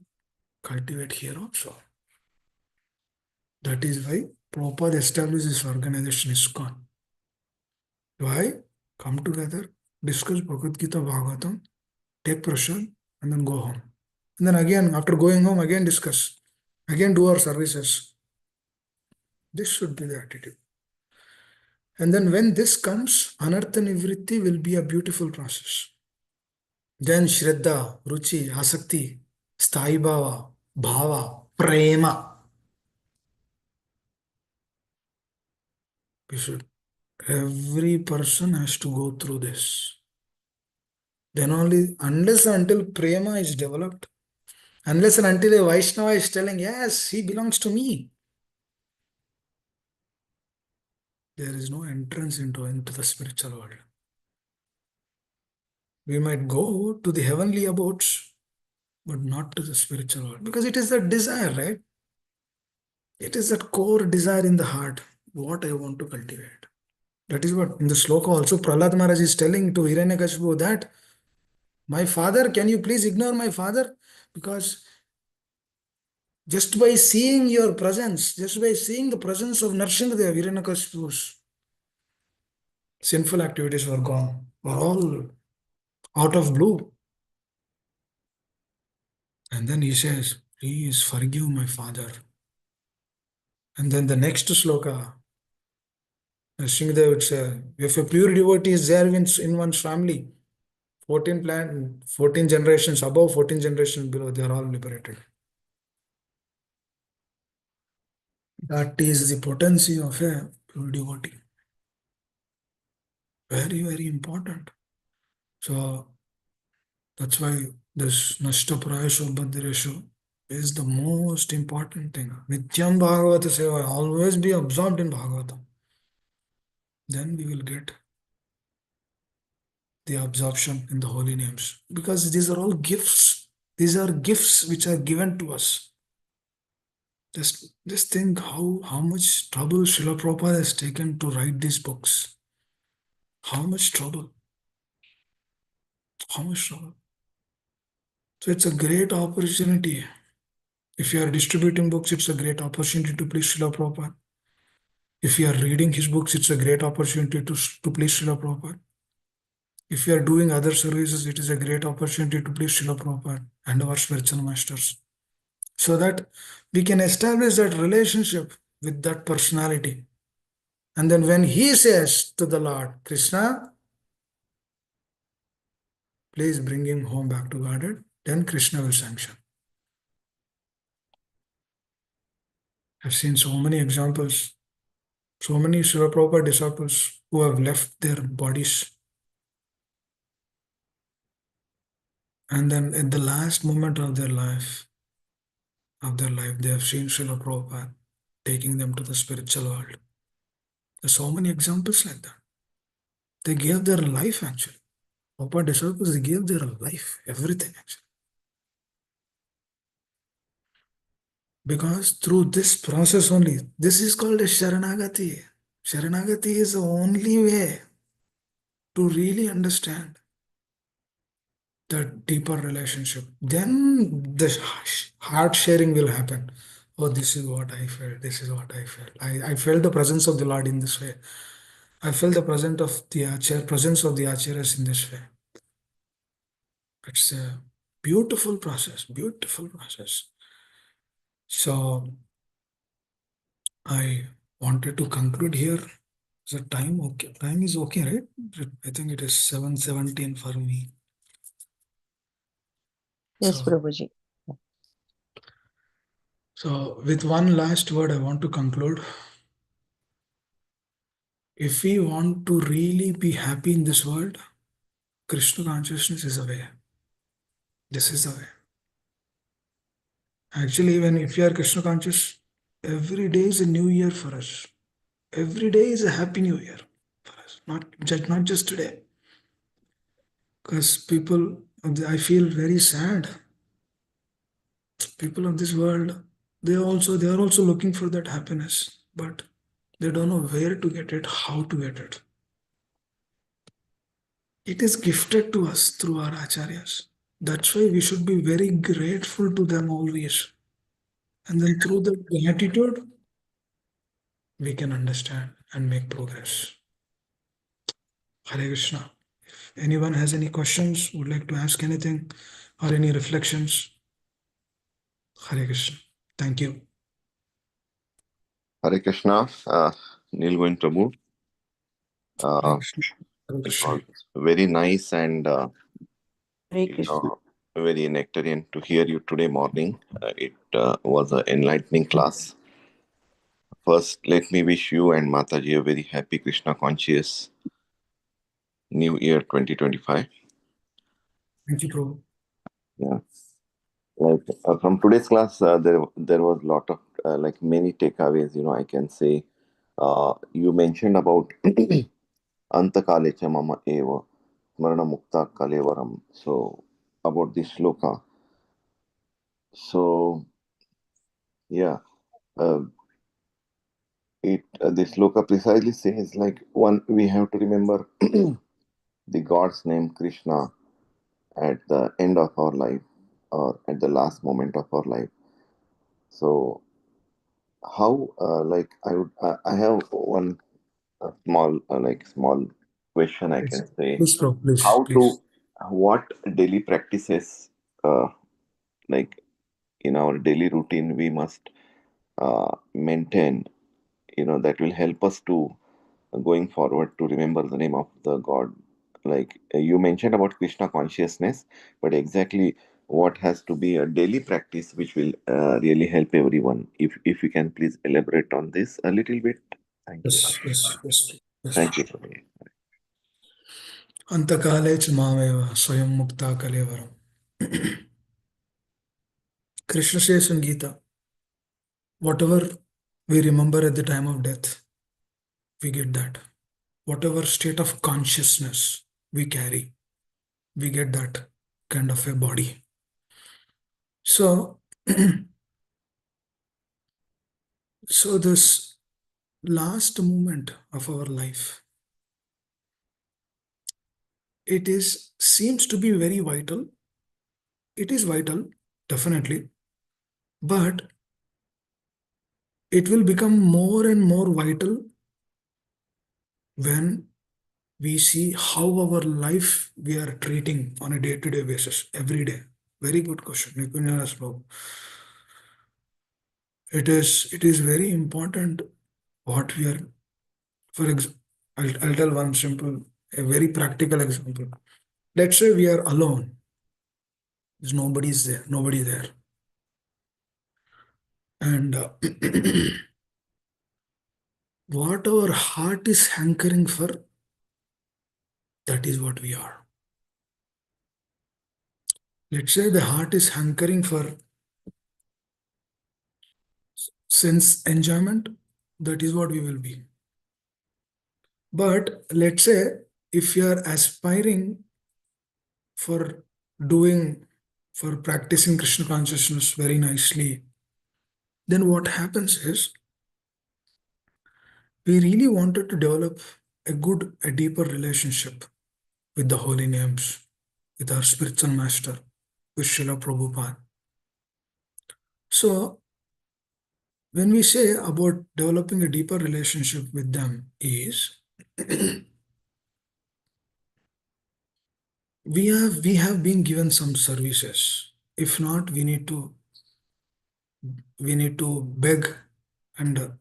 cultivate here also. That is why Prabhupada established this organization ISKCON. Why? Come together, discuss Bhagavad Gita, Bhagavatam, take prasad, and then go home. And then again, after going home, again discuss. Again do our services. This should be the attitude. And then when this comes, Anartha Nivritti will be a beautiful process. Then Shraddha, Ruchi, Asakti, Sthayi Bhava, Bhava, Prema. We should. Every person has to go through this. Then only, unless and until Prema is developed, unless and until a Vaishnava is telling, yes, he belongs to me, there is no entrance into the spiritual world. We might go to the heavenly abodes, but not to the spiritual world. Because it is that desire, right? It is that core desire in the heart, what I want to cultivate. That is what in the sloka also Prahlad Maharaj is telling to Hiranyakashipu that, my father, can you please ignore my father? Because just by seeing your presence, just by seeing the presence of Narsingadev, Hiranyakashipu's sinful activities were gone, were all out of blue. And then he says, please forgive my father. And then the next sloka, Narsingadev would say, if a pure devotee is there in one's family, 14 generations above, 14 generations below, they are all liberated. That is the potency of a pure devotee. Very, very important. So that's why this Nashta Prayasho Bhadresho is the most important thing. Nityam Bhagavata Seva, always be absorbed in Bhagavatam. Then we will get the absorption in the holy names. Because these are all gifts. These are gifts which are given to us. Just think how much trouble Srila Prabhupada has taken to write these books. How much trouble. How much trouble. So it's a great opportunity. If you are distributing books, it's a great opportunity to please Srila Prabhupada. If you are reading his books, it's a great opportunity to please Srila Prabhupada. If you are doing other services, it is a great opportunity to please Srila Prabhupada and our spiritual masters. So that we can establish that relationship with that personality. And then when he says to the Lord, Krishna, please bring him home back to Godhead, then Krishna will sanction. I've seen so many examples, so many Srila Prabhupada disciples who have left their bodies. And then at the last moment of their life, they have seen Srila Prabhupada taking them to the spiritual world. There's so many examples like that. They gave their life actually. Prabhupada disciples, they gave their life, everything actually. Because through this process only, this is called a Sharanagati. Sharanagati is the only way to really understand the deeper relationship. Then the heart sharing will happen. Oh, this is what I felt. This is what I felt. I felt the presence of the Lord in this way. I felt the presence of the Acharyas in this way. It's a beautiful process, beautiful process. So I wanted to conclude here. Is the time okay? Time is okay, right? I think it is 7:17 for me. Yes, So, Prabhuji. so with one last word, I want to conclude. If we want to really be happy in this world, Krishna consciousness is a way. This is the way. Actually, even if you are Krishna conscious, every day is a new year for us. Every day is a happy new year for us. Not just today. Because people, I feel very sad. People of this world, they are also looking for that happiness, but they don't know where to get it, how to get it. It is gifted to us through our acharyas. That's why we should be very grateful to them always. And then through the gratitude, we can understand and make progress. Hare Krishna. If anyone has any questions, would like to ask anything or any reflections, Hare Krishna. Thank you. Hare Krishna, Nilgoin Prabhu. Hare Uh, Krishna. Hare it Krishna. was very nice and Hare you Krishna. know very nectarian to hear you today morning. It was an enlightening class. First, let me wish you and Mataji a very happy Krishna conscious New Year 2025. Thank you, Prabhu. Yeah, like from today's class, there was a lot of like many takeaways. I can say you mentioned about Antakale cha mama eva Smarana Mukta Kalevaram. So, about this sloka. So, yeah, uh, this sloka precisely says like one, we have to remember the God's name Krishna at the end of our life or at the last moment of our life. So, how, I have one small question I Please, can say. please, Prabhu, please, How please. to, what daily practices, uh, like in our daily routine we must maintain, that will help us to going forward to remember the name of the God. Like you mentioned about Krishna consciousness, but exactly what has to be a daily practice which will really help everyone. If you can please elaborate on this a little bit. Thank you. Yes, yes, yes, yes. Thank you. Antakale च mameva swayam mukta kalevaram. Krishna says in Gita, whatever we remember at the time of death, we get that. Whatever state of consciousness we carry, we get that kind of a body. So, so this last moment of our life, it is seems to be very vital. It is vital, definitely, but it will become more and more vital when we see how our life we are treating on a day-to-day basis, every day. Very good question, Nikunjanas Babu. It is very important what we are. For example, I'll tell one simple, a very practical example. Let's say we are alone. There's nobody's there, nobody there, and what our heart is hankering for, that is what we are. Let's say the heart is hankering for sense enjoyment, that is what we will be. But let's say if you are aspiring for doing, for practicing Krishna consciousness very nicely, then what happens is we really wanted to develop a deeper relationship with the holy names, with our spiritual master, with Srila Prabhupada. So when we say about developing a deeper relationship with them is we have been given some services. If not, we need to beg and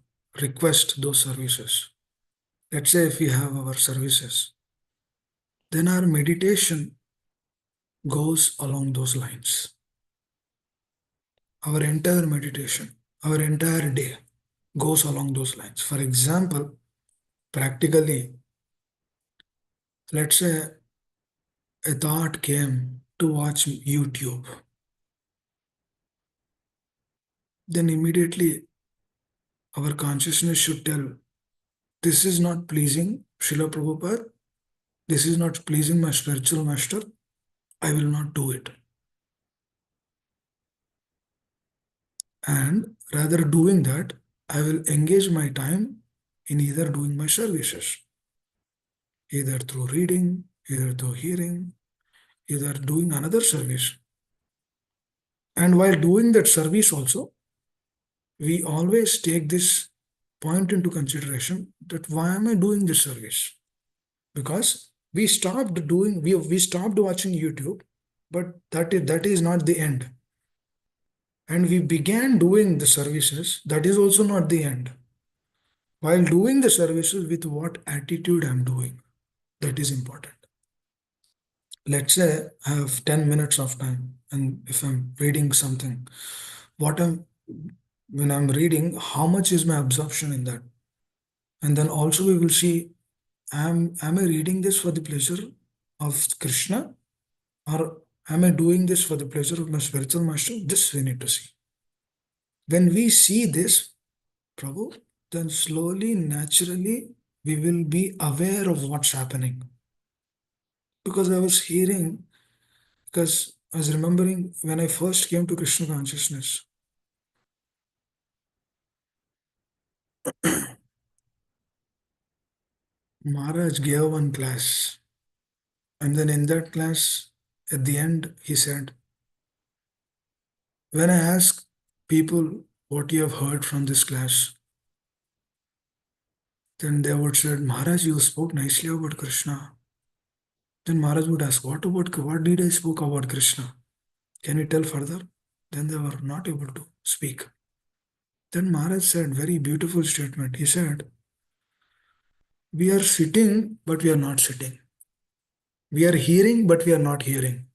request those services. Let's say if we have our services, then our meditation goes along those lines. Our entire meditation, our entire day goes along those lines. For example, practically, let's say a thought came to watch YouTube, then immediately our consciousness should tell, this is not pleasing Srila Prabhupada, this is not pleasing my spiritual master, I will not do it. And rather doing that, I will engage my time in either doing my services, either through reading, either through hearing, either doing another service. And while doing that service also, we always take this point into consideration that why am I doing this service? Because we stopped doing, we stopped watching YouTube, but that is not the end. And we began doing the services, that is also not the end. While doing the services, with what attitude I'm doing, that is important. Let's say I have 10 minutes of time, and if I'm reading something, when I'm reading, how much is my absorption in that? And then also we will see, am I reading this for the pleasure of Krishna, or am I doing this for the pleasure of my spiritual master? This we need to see. When we see this, Prabhu, then slowly, naturally, we will be aware of what's happening. Because I was hearing, because I was remembering when I first came to Krishna consciousness, Maharaj gave one class. And then in that class, at the end, he said, when I ask people what you have heard from this class, then they would say, Maharaj, you spoke nicely about Krishna. Then Maharaj would ask, what did I spoke about Krishna? Can you tell further? Then they were not able to speak. Then Maharaj said, very beautiful statement. He said, we are sitting, but we are not sitting. We are hearing, but we are not hearing.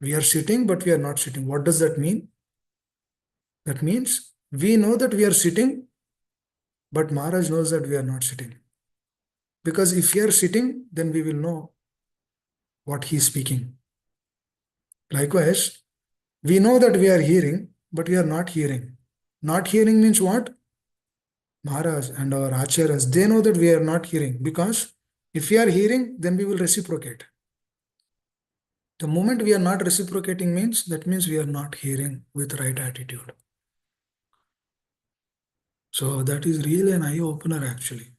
We are sitting, but we are not sitting. What does that mean? That means we know that we are sitting, but Maharaj knows that we are not sitting. Because if we are sitting, then we will know what he is speaking. Likewise, we know that we are hearing, but we are not hearing. Not hearing means what? Maharaj and our acharyas, they know that we are not hearing, because if we are hearing, then we will reciprocate. The moment we are not reciprocating means, that means we are not hearing with right attitude. So that is really an eye-opener actually.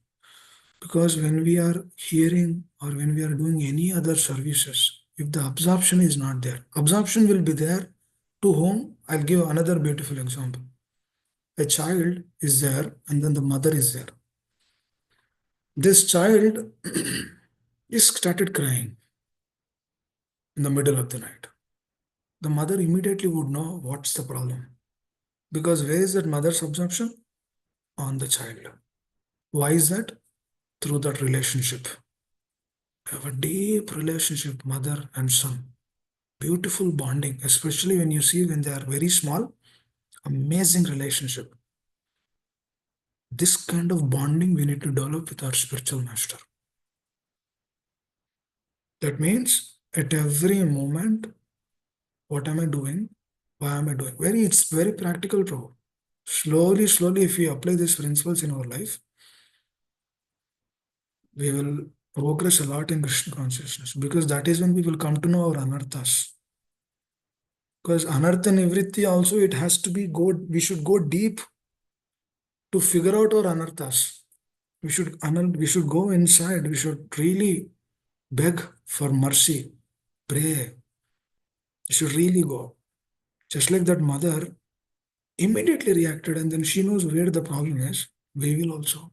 Because when we are hearing or when we are doing any other services, if the absorption is not there, absorption will be there to whom? I'll give another beautiful example. A child is there and then the mother is there. This child is started crying in the middle of the night. The mother immediately would know what's the problem. Because where is that mother's absorption? On the child. Why is that? Through that relationship. Have a deep relationship, mother and son. Beautiful bonding, especially when you see when they are very small, amazing relationship. This kind of bonding we need to develop with our spiritual master. That means at every moment, what am I doing? Why am I doing? It's very practical, bro. Slowly, if we apply these principles in our life, we will progress a lot in Krishna consciousness, because that is when we will come to know our anarthas. Because anartha nivritti also, it has to be we should go deep to figure out our anarthas. We should go inside. We should really beg for mercy, pray. We should really go. Just like that mother immediately reacted, and then she knows where the problem is. We will also.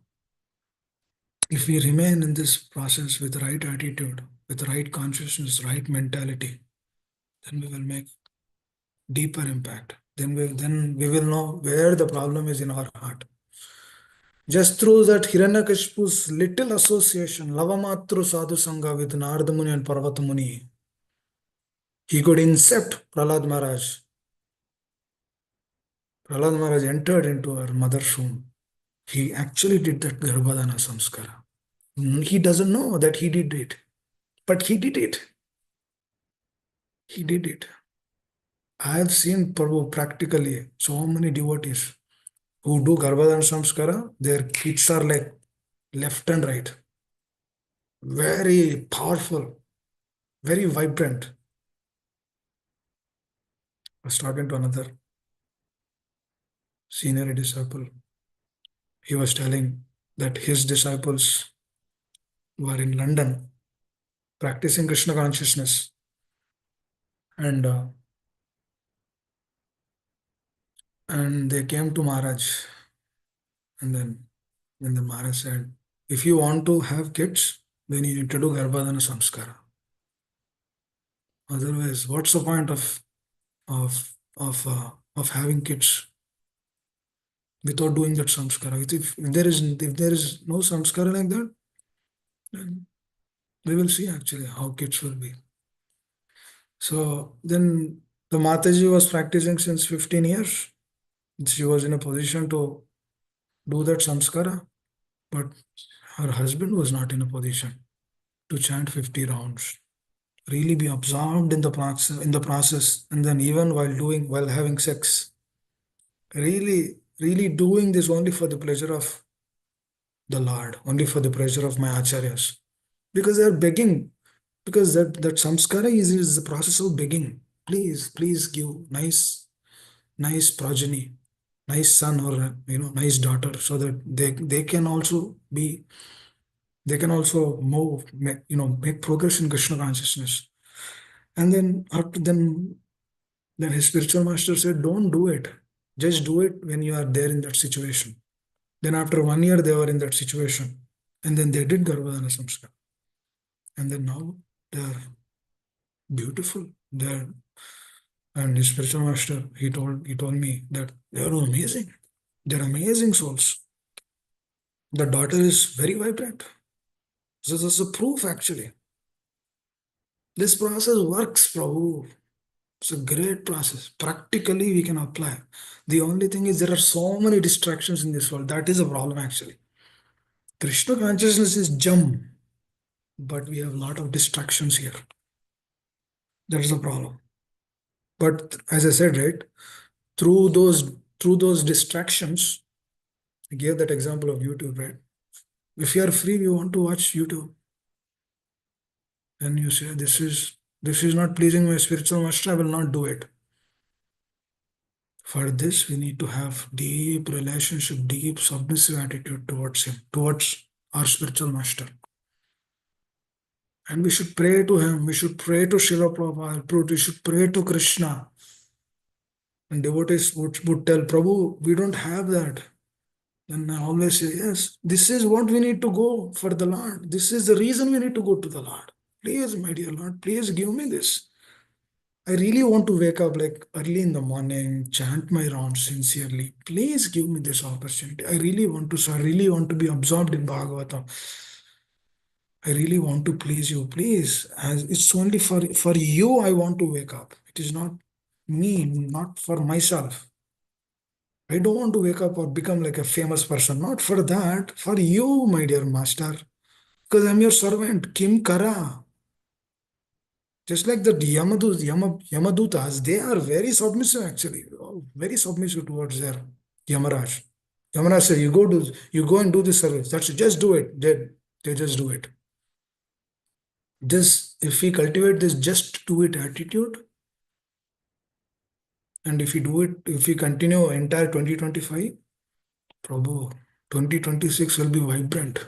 If we remain in this process with the right attitude, with the right consciousness, right mentality, then we will make deeper impact. Then we will know where the problem is in our heart. Just through that Hiranyakashipu's little association, Lavamatru Sadhu Sangha with Narada Muni and Parvata Muni, he could incept Prahlad Maharaj. Prahlad Maharaj entered into her mother's womb. He actually did that Garbhadana Samskara. He doesn't know that he did it, but he did it. He did it. I have seen Prabhu practically so many devotees who do Garbhadan Samskara, their kids are like left and right. Very powerful, very vibrant. I was talking to another senior disciple. He was telling that his disciples were in London practicing Krishna consciousness, and they came to Maharaj, and then Maharaj said, if you want to have kids, then you need to do Garbhadana Samskara. Otherwise, what's the point of of having kids without doing that samskara? If there is no samskara like that, then we will see actually how kids will be. So then the Mataji was practicing since 15 years. She was in a position to do that samskara, but her husband was not in a position to chant 50 rounds. Really be absorbed in the process, and then even while having sex, really doing this only for the pleasure of the Lord, only for the pleasure of my acharyas. Because they are begging, because that samskara is the process of begging. Please give nice progeny, nice son, or nice daughter, so that they can also make progress in Krishna consciousness. And then his spiritual master said, don't do it. Just do it when you are there in that situation. Then after 1 year, they were in that situation. And then they did Garbhadana Samskar. And then now they are beautiful. And his spiritual master, he told me that they are amazing. They're amazing souls. The daughter is very vibrant. This is a proof actually. This process works, Prabhu. It's a great process. Practically, we can apply. The only thing is there are so many distractions in this world. That is a problem actually. Krishna consciousness is jam, but we have a lot of distractions here. That is the problem. But as I said, right, through those distractions, I gave that example of YouTube, right? If you are free, you want to watch YouTube, and you say this is not pleasing my spiritual master, I will not do it. For this, we need to have deep relationship, deep submissive attitude towards him, towards our spiritual master. And we should pray to him. We should pray to Srila Prabhupada. We should pray to Krishna. And devotees would tell, Prabhu, we don't have that. And I always say, yes, this is what we need to go for the Lord. This is the reason we need to go to the Lord. Please, my dear Lord, please give me this. I really want to wake up like early in the morning, chant my rounds sincerely. Please give me this opportunity. I really want to, so I really want to be absorbed in Bhagavatam. I really want to please you. Please, as it's only for you I want to wake up. It is not me, not for myself. I don't want to wake up or become like a famous person. Not for that. For you, my dear master. Because I'm your servant. Kim Kara. Just like the Yamadutas, they are very submissive actually. Very submissive towards their Yamaraj. Yamaraj says, you go and do this service. That's it. Just do it. They just do it. If we cultivate this just do it attitude, and if we continue entire 2025, Prabhu, 2026 will be vibrant.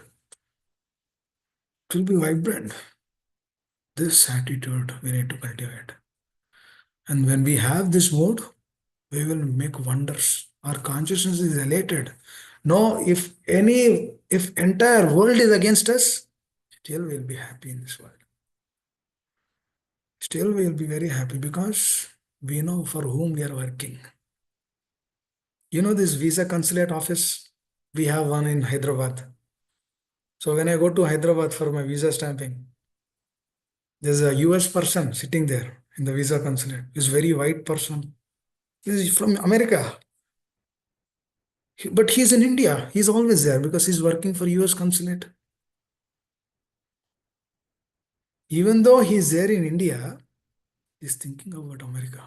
It will be vibrant. This attitude we need to cultivate. And when we have this mood, we will make wonders. Our consciousness is elated. No, if entire world is against us, still we'll be happy in this world. Still we'll be very happy because we know for whom we are working. You know this visa consulate office? We have one in Hyderabad. So when I go to Hyderabad for my visa stamping, there's a US person sitting there in the visa consulate. He's a very white person. He's from America. But he's in India. He's always there because he's working for US consulate. Even though he's there in India, He's thinking about America.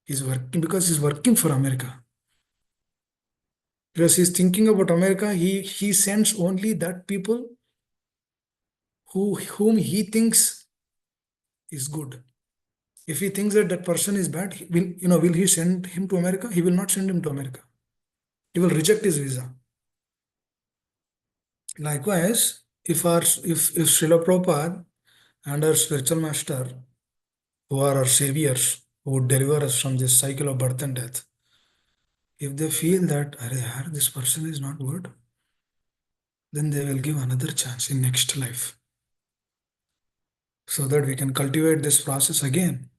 He's working because he's working for America. Because he's thinking about America, he sends only that people whom he thinks is good. If he thinks that that person is bad, will he send him to America? He will not send him to America. He will reject his visa. Likewise, if Srila Prabhupada and our spiritual master, who are our saviors, who would deliver us from this cycle of birth and death, if they feel that this person is not good, then they will give another chance in next life, so that we can cultivate this process again,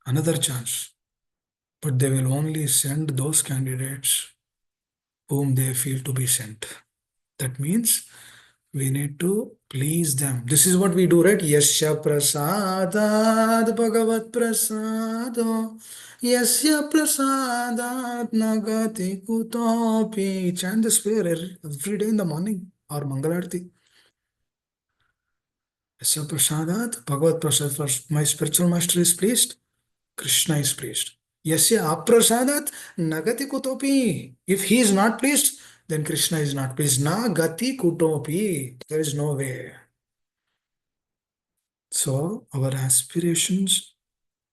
another chance. But they will only send those candidates whom they feel to be sent. That means we need to please them. This is what we do, right? Yasya prasadad bhagavat prasado, yasya prasadad nagati kutopi. Chant this prayer every day in the morning or Mangalarti. Yasya prasadat bhagavat prasad. My spiritual master is pleased, Krishna is pleased. Yasya aprasadat nagati kutopi. If he is not pleased, then Krishna is not pleased. Nagati kutopi. There is no way. So our aspirations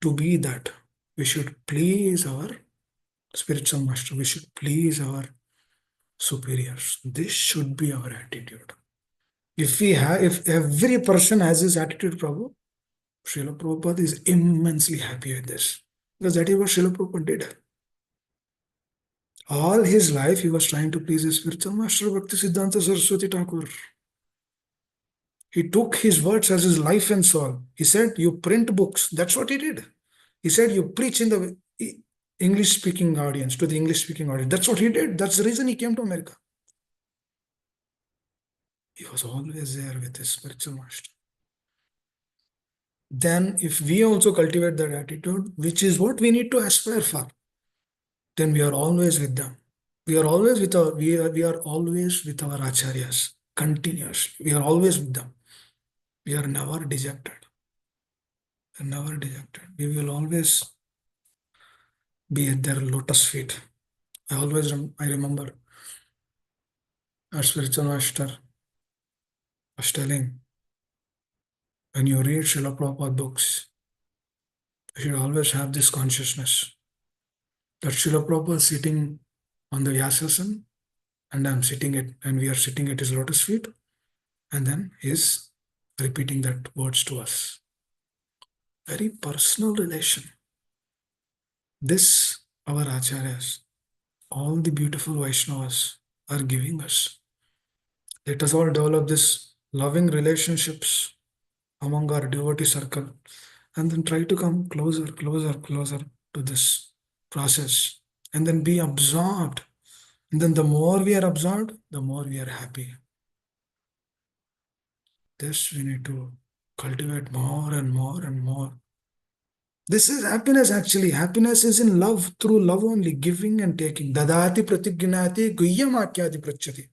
to be that, we should please our spiritual master. We should please our superiors. This should be our attitude. If every person has this attitude, Prabhu, Srila Prabhupada is immensely happy with this. Because that is what Srila Prabhupada did. All his life, he was trying to please his spiritual master, Bhakti Siddhanta Saraswati Thakur. He took his words as his life and soul. He said, you print books. That's what he did. He said, you preach in the English-speaking audience, to the English-speaking audience. That's what he did. That's the reason he came to America. He was always there with his spiritual master. Then if we also cultivate that attitude, which is what we need to aspire for, then we are always with them. We are always with our acharyas, continuously. We are always with them. We are never dejected. Never dejected. We will always be at their lotus feet. I remember our spiritual master was telling, when you read Srila Prabhupada books, you should always have this consciousness that Srila Prabhupada is sitting on the Vyasasana, and we are sitting at his lotus feet, and then he is repeating that words to us. Very personal relation. This, our acharyas, all the beautiful Vaishnavas are giving us. Let us all develop this loving relationships among our devotee circle, and then try to come closer to this process, and then be absorbed. And then the more we are absorbed, the more we are happy. This we need to cultivate more and more and more. This is happiness actually. Happiness is in love, through love only, giving and taking. Dadati pratignati guhyamakyadi prachati.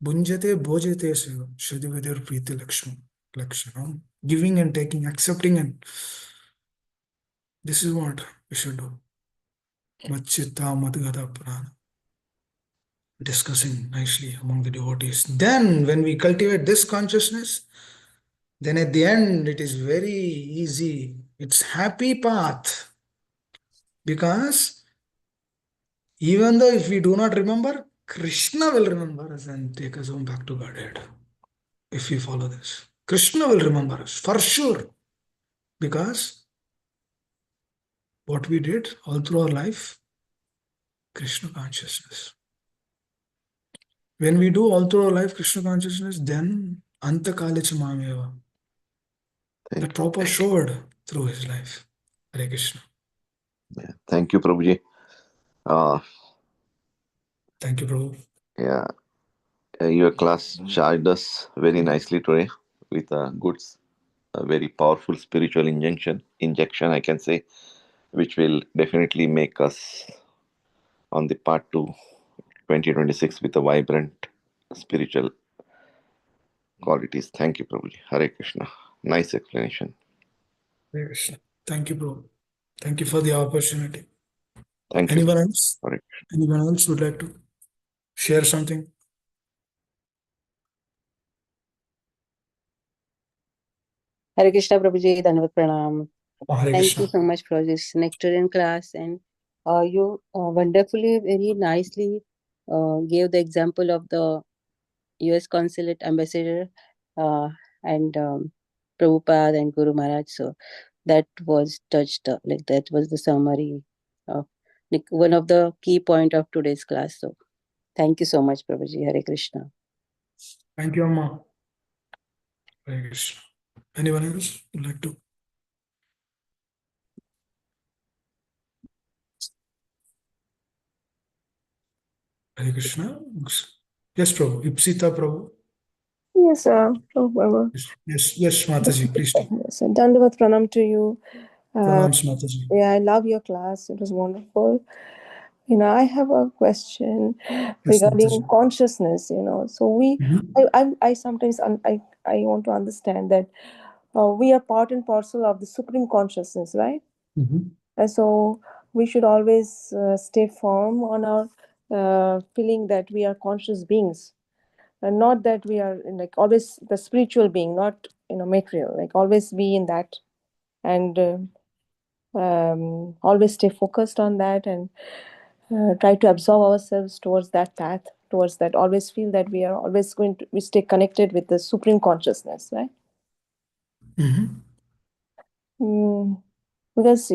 Bunjate bhojate seva. Shadividir priti lakshanam. Giving and taking, accepting, and this is what we should do. Machita madgada prana. Discussing nicely among the devotees. Then when we cultivate this consciousness, then at the end it is very easy. It's happy path. Because even though if we do not remember, Krishna will remember us and take us home back to Godhead. If we follow this, Krishna will remember us for sure. Because what we did all through our life, Krishna consciousness. When we do all through our life Krishna consciousness, then Antakalicha Mameva. The Prabhupada showed through his life. Hare Krishna. Yeah. Thank you, Prabhuji. Thank you, Prabhu. Yeah, your class charged us very nicely today with a very powerful spiritual injection, I can say, which will definitely make us on the path to 2026 with a vibrant spiritual qualities. Thank you, Prabhuji. Hare Krishna. Nice explanation. Hare Krishna. Thank you, bro. Thank you for the opportunity. Thank you. Anyone else? Hare Anyone else would like to share something? Hare Krishna Prabhuji, Dandavat Pranam. Hare Thank Krishna. you so much for this nectarian class, and you wonderfully, very nicely gave the example of the U.S. Consulate Ambassador and Prabhupada and Guru Maharaj. So that was touched, like that was the summary of like one of the key point of today's class. So thank you so much, Prabhuji. Hare Krishna. Thank you, Amma. Hare Krishna. Anyone else would like to? Hare Krishna. Yes, Prabhu. Ipsita, Prabhu. Yes, Prabhu. Yes, Mataji, please do. Yes, Dandavat Pranam to you. Pranams, Mataji. Yeah, I love your class. It was wonderful. I have a question regarding Mataji. consciousness. So I sometimes I want to understand that we are part and parcel of the supreme consciousness, right? And so we should always stay firm on our feeling that we are conscious beings, and not that we are like always the spiritual being, not material. Like always be in that, and always stay focused on that, and try to absorb ourselves towards that path, towards that. Always feel that we are always we stay connected with the supreme consciousness, right? Because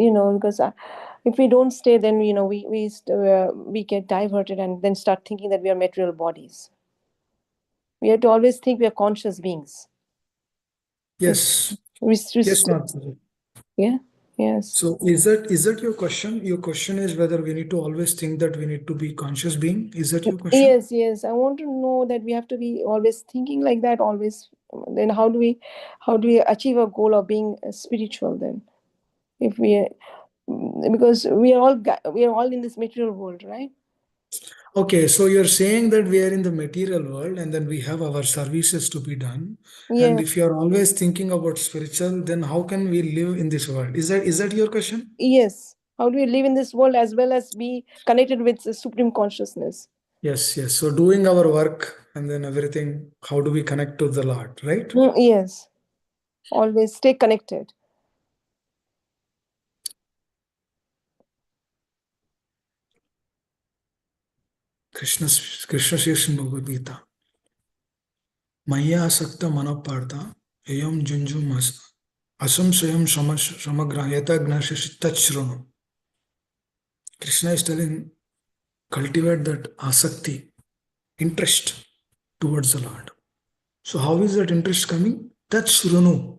if we don't stay, then we get diverted and then start thinking that we are material bodies. We have to always think we are conscious beings. Yes. Yes, Mataji. Yeah. Yes. So is that your question? Your question is whether we need to always think that we need to be conscious being. Is that your question? Yes. I want to know that we have to be always thinking like that. Always. Then how do we achieve a goal of being spiritual then? If we, because we are all in this material world, right? Okay, so you're saying that we are in the material world and then we have our services to be done. Yeah. And if you're always thinking about spiritual, then how can we live in this world? Is that your question? Yes. How do we live in this world as well as be connected with the supreme consciousness? Yes. So doing our work and then everything, how do we connect to the Lord, right? Yes. Always stay connected. Krishna says in Bhagavad Gita, Maya Sakta Manapartha Ayam Junjum Asam Sayam Samagrayata Gnashish Tachrunu. Krishna is telling, cultivate that asakti, interest towards the Lord. So how is that interest coming? Tachrunu,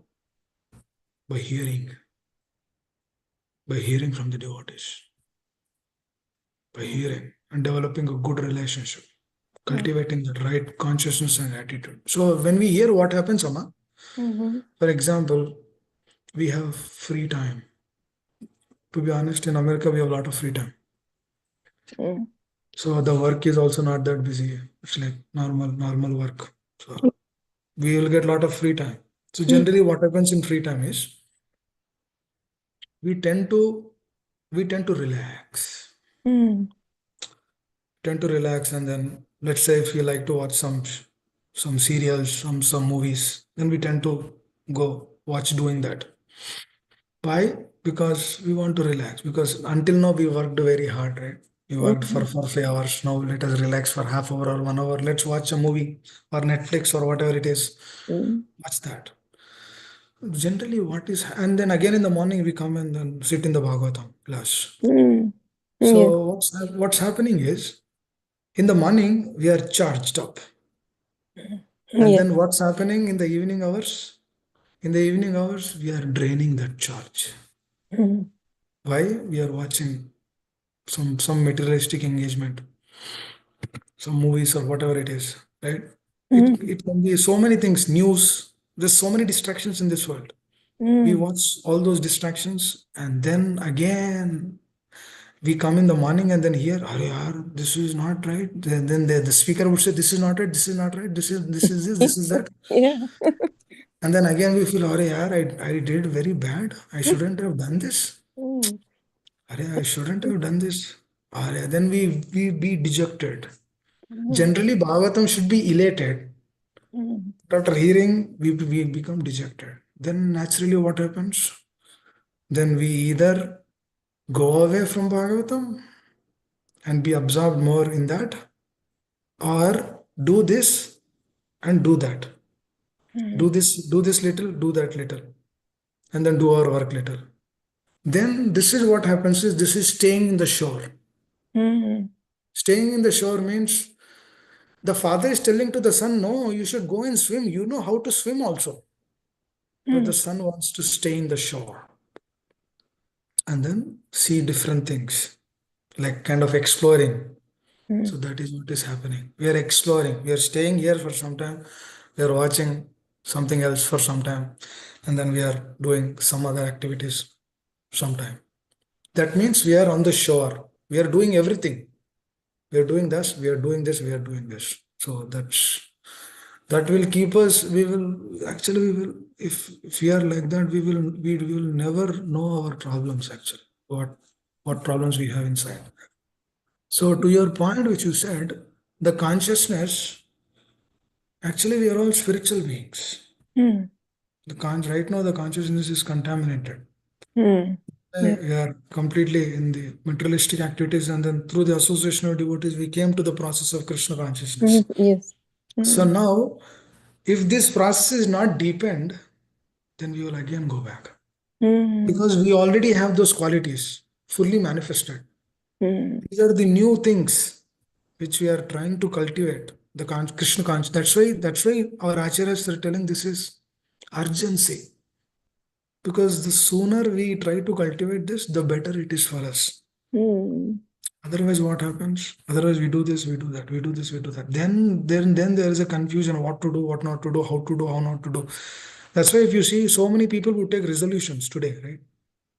by hearing from the devotees, by hearing and developing a good relationship, cultivating the right consciousness and attitude. So when we hear, what happens, Amma? For example, we have free time. To be honest, in America, we have a lot of free time. So the work is also not that busy. It's like normal work. So we will get a lot of free time. So generally what happens in free time is we tend to relax. And then let's say if you like to watch some serials, some movies, then we tend to go watch doing that. Why? Because we want to relax. Because until now we worked very hard, right? We worked for 5 hours. Now let us relax for half hour or 1 hour. Let's watch a movie or Netflix or whatever it is. Watch that. Generally, and then again in the morning we come and then sit in the Bhagavatam class. So what's happening is, in the morning we are charged up. And then what's happening in the evening hours? In the evening hours, we are draining that charge. Why? We are watching some materialistic engagement, some movies or whatever it is, right? It can be so many things, news. There's so many distractions in this world. We watch all those distractions, and then again we come in the morning and then hear, this is not right. Then the speaker would say, this is not right, this is not right, this is this is that. And then again we feel, "Arey yaar, I did very bad. I shouldn't have done this. Mm. Arey, I shouldn't have done this." Arey, then we be dejected. Mm. Generally, Bhagavatam should be elated. Mm. After hearing, we become dejected. Then naturally what happens? Then we either go away from Bhagavatam and be absorbed more in that, or do this and do that. Mm. Do this little, do that little, and then do our work little. Then this is what happens is this is staying in the shore. Mm. Staying in the shore means the father is telling to the son, no, you should go and swim. You know how to swim also. But the son wants to stay in the shore and then see different things, like kind of exploring. So that is what is happening. We are exploring. We are staying here for some time. We are watching something else for some time. And then we are doing some other activities sometime. That means we are on the shore. We are doing everything. We are doing this, we are doing this, we are doing this. So that will keep us, we will actually we will if we are like that, we will never know our problems actually. What problems we have inside. So to your point which you said, the consciousness, actually we are all spiritual beings. Mm. Right now the consciousness is contaminated. Mm. Yeah. We are completely in the materialistic activities, and then through the association of devotees, we came to the process of Krishna consciousness. Yes. So now, if this process is not deepened, then we will again go back. Mm. Because we already have those qualities fully manifested. Mm. These are the new things which we are trying to cultivate. The Krishna consciousness. That's why our acharyas are telling this is urgency. Because the sooner we try to cultivate this, the better it is for us. Mm. Otherwise, what happens? Otherwise, we do this, we do that, we do this, we do that. Then there is a confusion: what to do, what not to do, how to do, how not to do. That's why if you see so many people who take resolutions today, right?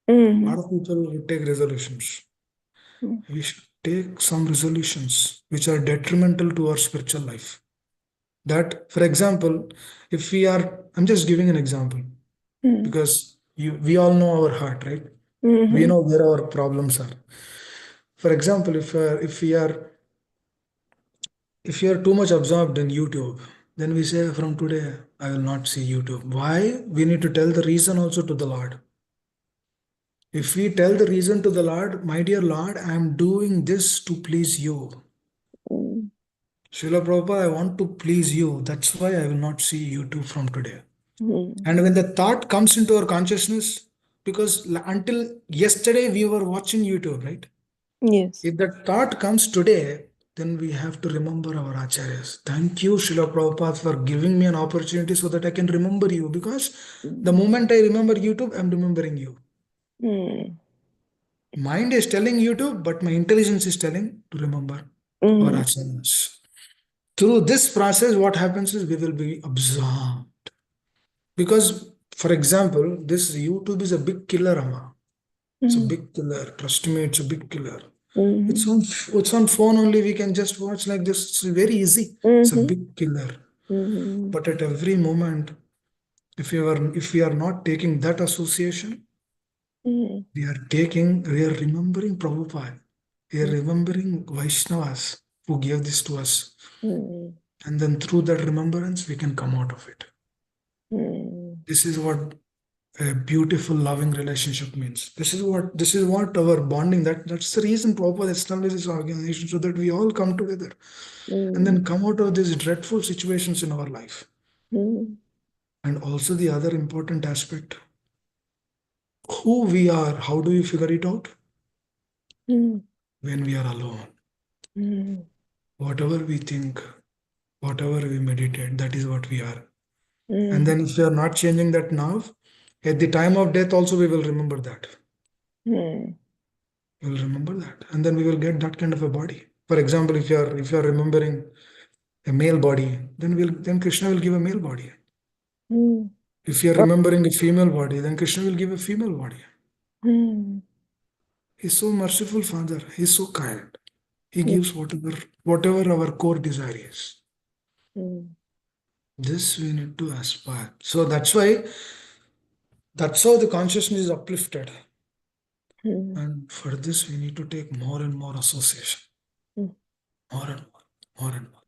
A lot of people who take resolutions. We should take some resolutions which are detrimental to our spiritual life. That, for example, if we are, I'm just giving an example because we all know our heart, right? We know where our problems are. For example, if you are too much absorbed in YouTube, then we say from today, I will not see YouTube. Why? We need to tell the reason also to the Lord. If we tell the reason to the Lord, my dear Lord, I am doing this to please you. Srila Prabhupada, I want to please you. That's why I will not see YouTube from today. And when the thought comes into our consciousness, because until yesterday we were watching YouTube, right? Yes. If that thought comes today, then we have to remember our acharyas. Thank you, Srila Prabhupada, for giving me an opportunity so that I can remember you. Because the moment I remember YouTube, I'm remembering you. Mind is telling YouTube, but my intelligence is telling to remember our acharyas. Through this process, what happens is we will be absorbed. Because, for example, this YouTube is a big killer, Amma. It's a big killer. Trust me, it's a big killer. It's on phone only. We can just watch like this. It's very easy. It's a big killer. But at every moment, if we are not taking that association, we are remembering Prabhupada. We are remembering Vaishnavas who gave this to us. And then through that remembrance, we can come out of it. This is what a beautiful, loving relationship means. This is what our bonding. That's the reason Prabhupada established this organization, so that we all come together and then come out of these dreadful situations in our life. And also the other important aspect: who we are. How do we figure it out? When we are alone. Whatever we think, whatever we meditate, that is what we are. And then if we are not changing that now, at the time of death also we will remember that. We will remember that. And then we will get that kind of a body. For example, if you are remembering a male body, then Krishna will give a male body. If you are remembering a female body, then Krishna will give a female body. He's so merciful, Father. He's so kind. He gives whatever our core desire is. This we need to aspire. So that's how the consciousness is uplifted. And for this, we need to take more and more association. More and more and more.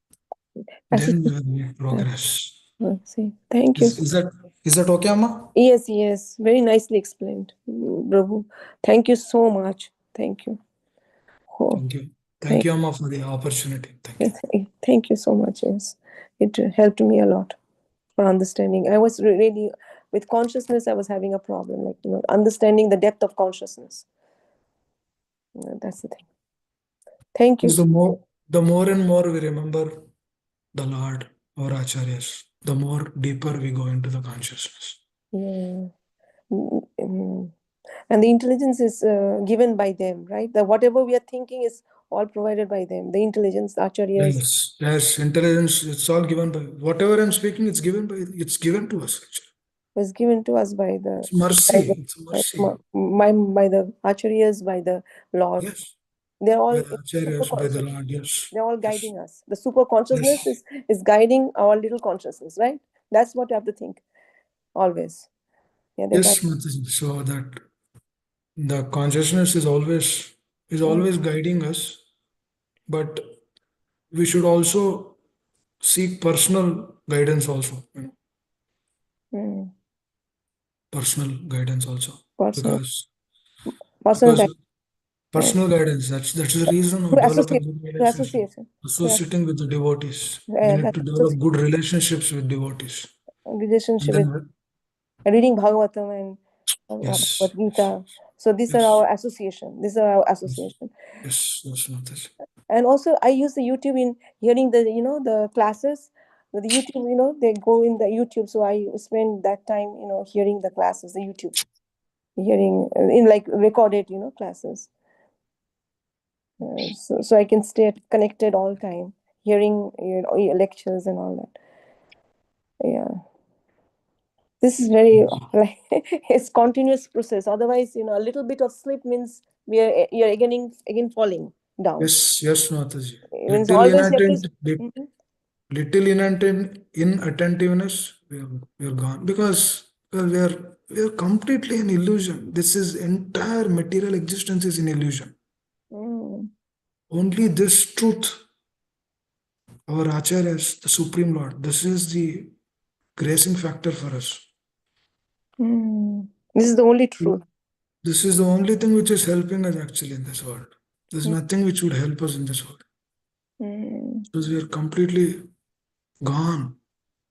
Then we will make progress. Thank you. Is that okay, Amma? Yes. Very nicely explained, Prabhu. Thank you so much. Thank you. Thank you. Thank you, Amma, for the opportunity. Thank you. Thank you so much. Yes, it helped me a lot for understanding. I was really with consciousness. I was having a problem, like understanding the depth of consciousness. That's the thing. Thank you. The more and more we remember the Lord or Acharyas, the more deeper we go into the consciousness. Yeah. And the intelligence is given by them, right? The whatever we are thinking is all provided by them. The intelligence, the acharyas. Yes, intelligence, it's all given by whatever I'm speaking, it's given to us actually. Was given to us by the It's mercy. It's mercy. by the acharyas, by the Lord. Yes. They're all By the acharyas, by the Lord, yes. They're all guiding us. The super consciousness is guiding our little consciousness, right? That's what you have to think always. Yeah, yes, Mataji. So that the consciousness is always guiding us, but we should also seek personal guidance also. Personal guidance also. Personal Personal guidance, that's the reason of developing good relationship. Associating with the devotees. We need to develop good relationships with devotees. Relationship with reading Bhagavatam and Bhagavad-gita. So these are our association. Yes, Mataji. And also I use the YouTube in hearing the classes. The YouTube, they go in the YouTube. So I spend that time, hearing the classes, the YouTube. Hearing in like recorded, classes. So I can stay connected all time, hearing lectures and all that. Yeah. This is very like it's continuous process. Otherwise, a little bit of slip means you're again falling down. Yes, Mataji. Means always little inattentiveness, we are gone because we are completely in illusion. This is entire material existence is in illusion. Only this truth, our Acharyas, the Supreme Lord, this is the gracing factor for us. This is the only truth. This is the only thing which is helping us actually in this world. There's nothing which would help us in this world. Because we are completely gone,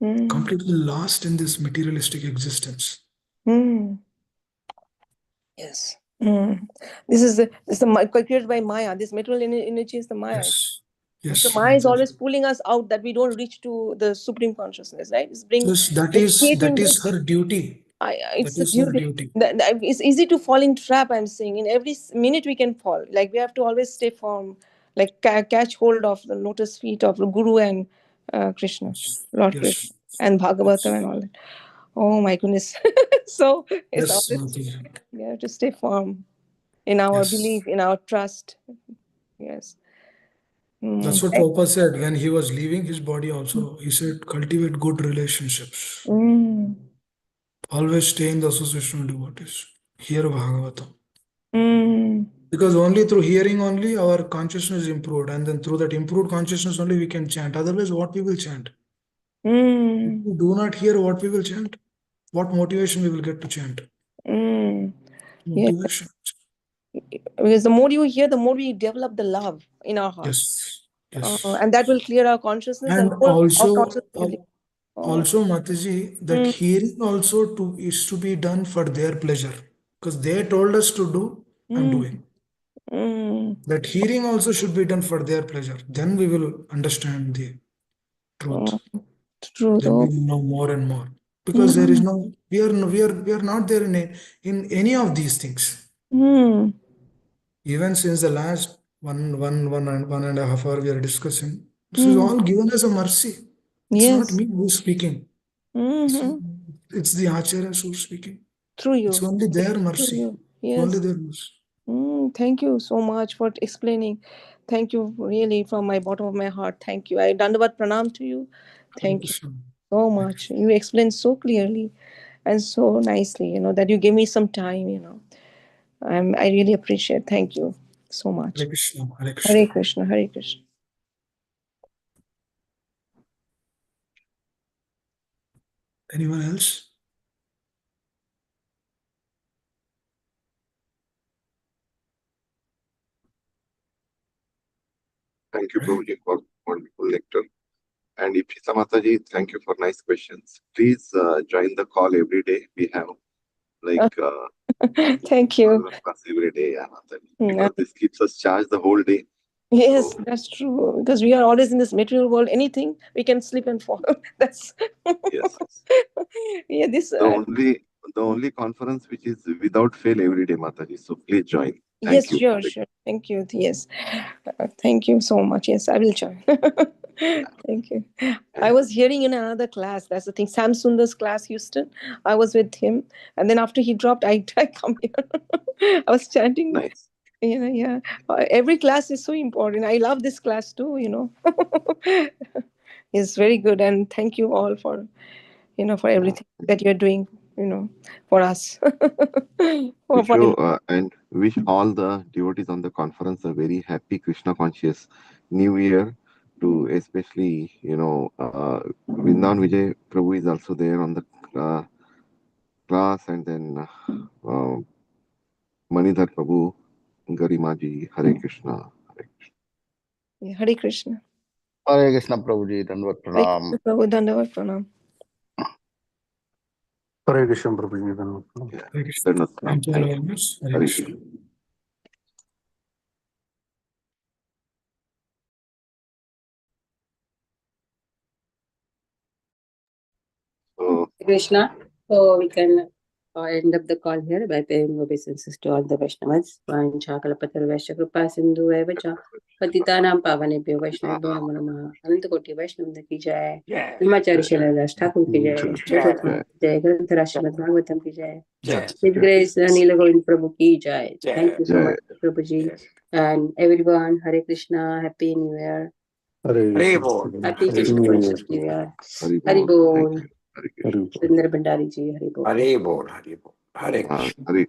completely lost in this materialistic existence. Yes. This is created by Maya. This material energy is the Maya. Yes. So Maya is always pulling us out that we don't reach to the Supreme Consciousness, right? That is her duty. It's her duty. It's easy to fall in trap, I'm saying. In every minute we can fall. Like we have to always stay firm, like catch hold of the lotus feet of the Guru and Krishna, Lord Krishna, and Bhagavatam and all that. Oh my goodness. So it's always, we have to stay firm in our belief, in our trust. Yes. That's what Prabhupada said when he was leaving his body also. He said, cultivate good relationships. Always stay in the association of devotees. Hear Bhagavatam. Because only through hearing only our consciousness is improved. And then through that improved consciousness only we can chant. Otherwise, what we will chant? If we do not hear what we will chant, what motivation we will get to chant? Motivation. Because the more you hear, the more we develop the love in our hearts. Yes. And that will clear our consciousness And also, Mataji, that hearing also is to be done for their pleasure. Because they told us to do, I'm doing. That hearing also should be done for their pleasure. Then we will understand the truth. Then we will know more and more. Because there is we are not there in any of these things. Even since the last one and a half hour we are discussing, this is all given as a mercy. It's not me who's speaking. It's the Acharyas who's speaking. Through you. It's only their mercy. Yes. Only their mercy. Thank you so much for explaining. Thank you really from my bottom of my heart. Thank you. I dandavat pranam to you. Thank you. so much. You explained so clearly and so nicely, that you gave me some time. I really appreciate. Thank you so much. Hare Krishna. Hare Krishna. Hare Krishna. Hare Krishna. Anyone else? Thank you, Prabhuji, for wonderful lecture. And Ipsita Mataji, thank you for nice questions. Please join the call every day. We have Thank you. class every day, Mataji, because this keeps us charged the whole day. Yes, that's true. Because we are always in this material world. Anything we can slip and fall. That's yes. Yeah. This the only conference which is without fail every day, Mataji. So please join. Thank yes, you. sure. Thank you. Yes, thank you so much. Yes, I will join. Thank you. I was hearing in another class. That's the thing. Sam Sundar's class, Houston. I was with him, and then after he dropped, I come here. I was chanting. Nice. Yeah. Every class is so important. I love this class too. It's very good, and thank you all for for everything that you're doing. For us. And wish all the devotees on the conference a very happy Krishna conscious New Year. To especially Vrindavan Vijay Prabhu is also there on the class, and then Manidhar Prabhu, Garimaji, Hare Krishna. Hare Krishna. Hare Krishna Prabhuji, Dandavat Pranam. Prabhu, Dandavat Pranam. Hare Krishna Prabhuji, Dandavat Pranam. Hare Krishna. Thank you very much. Hare Krishna. Krishna. So we can end up the call here by paying obeisances to all the Vaishnavas. Vancha Kalapatra Vaishya Kripa Sindhu Evacha Patitanam Pavanebhyo Vaishnavabhyo Namo Namaha. Ananta Koti Vaishnava ki jai. Brahmachari Shailadas Thakur ki jai. Bhagavatam ki jai. Granthara Srimad Bhagavatam ki jai. His Grace Neela Govind Prabhu ki jai. Thank you so much, Prabhuji. And everyone, Hare Krishna, Happy New Year. Happy Krishna Conscious New Year. Hari Bol. Sundar Bhandari ji, Hari Bol. Hare Bol, Hare Bol. Hare Krishna. Hare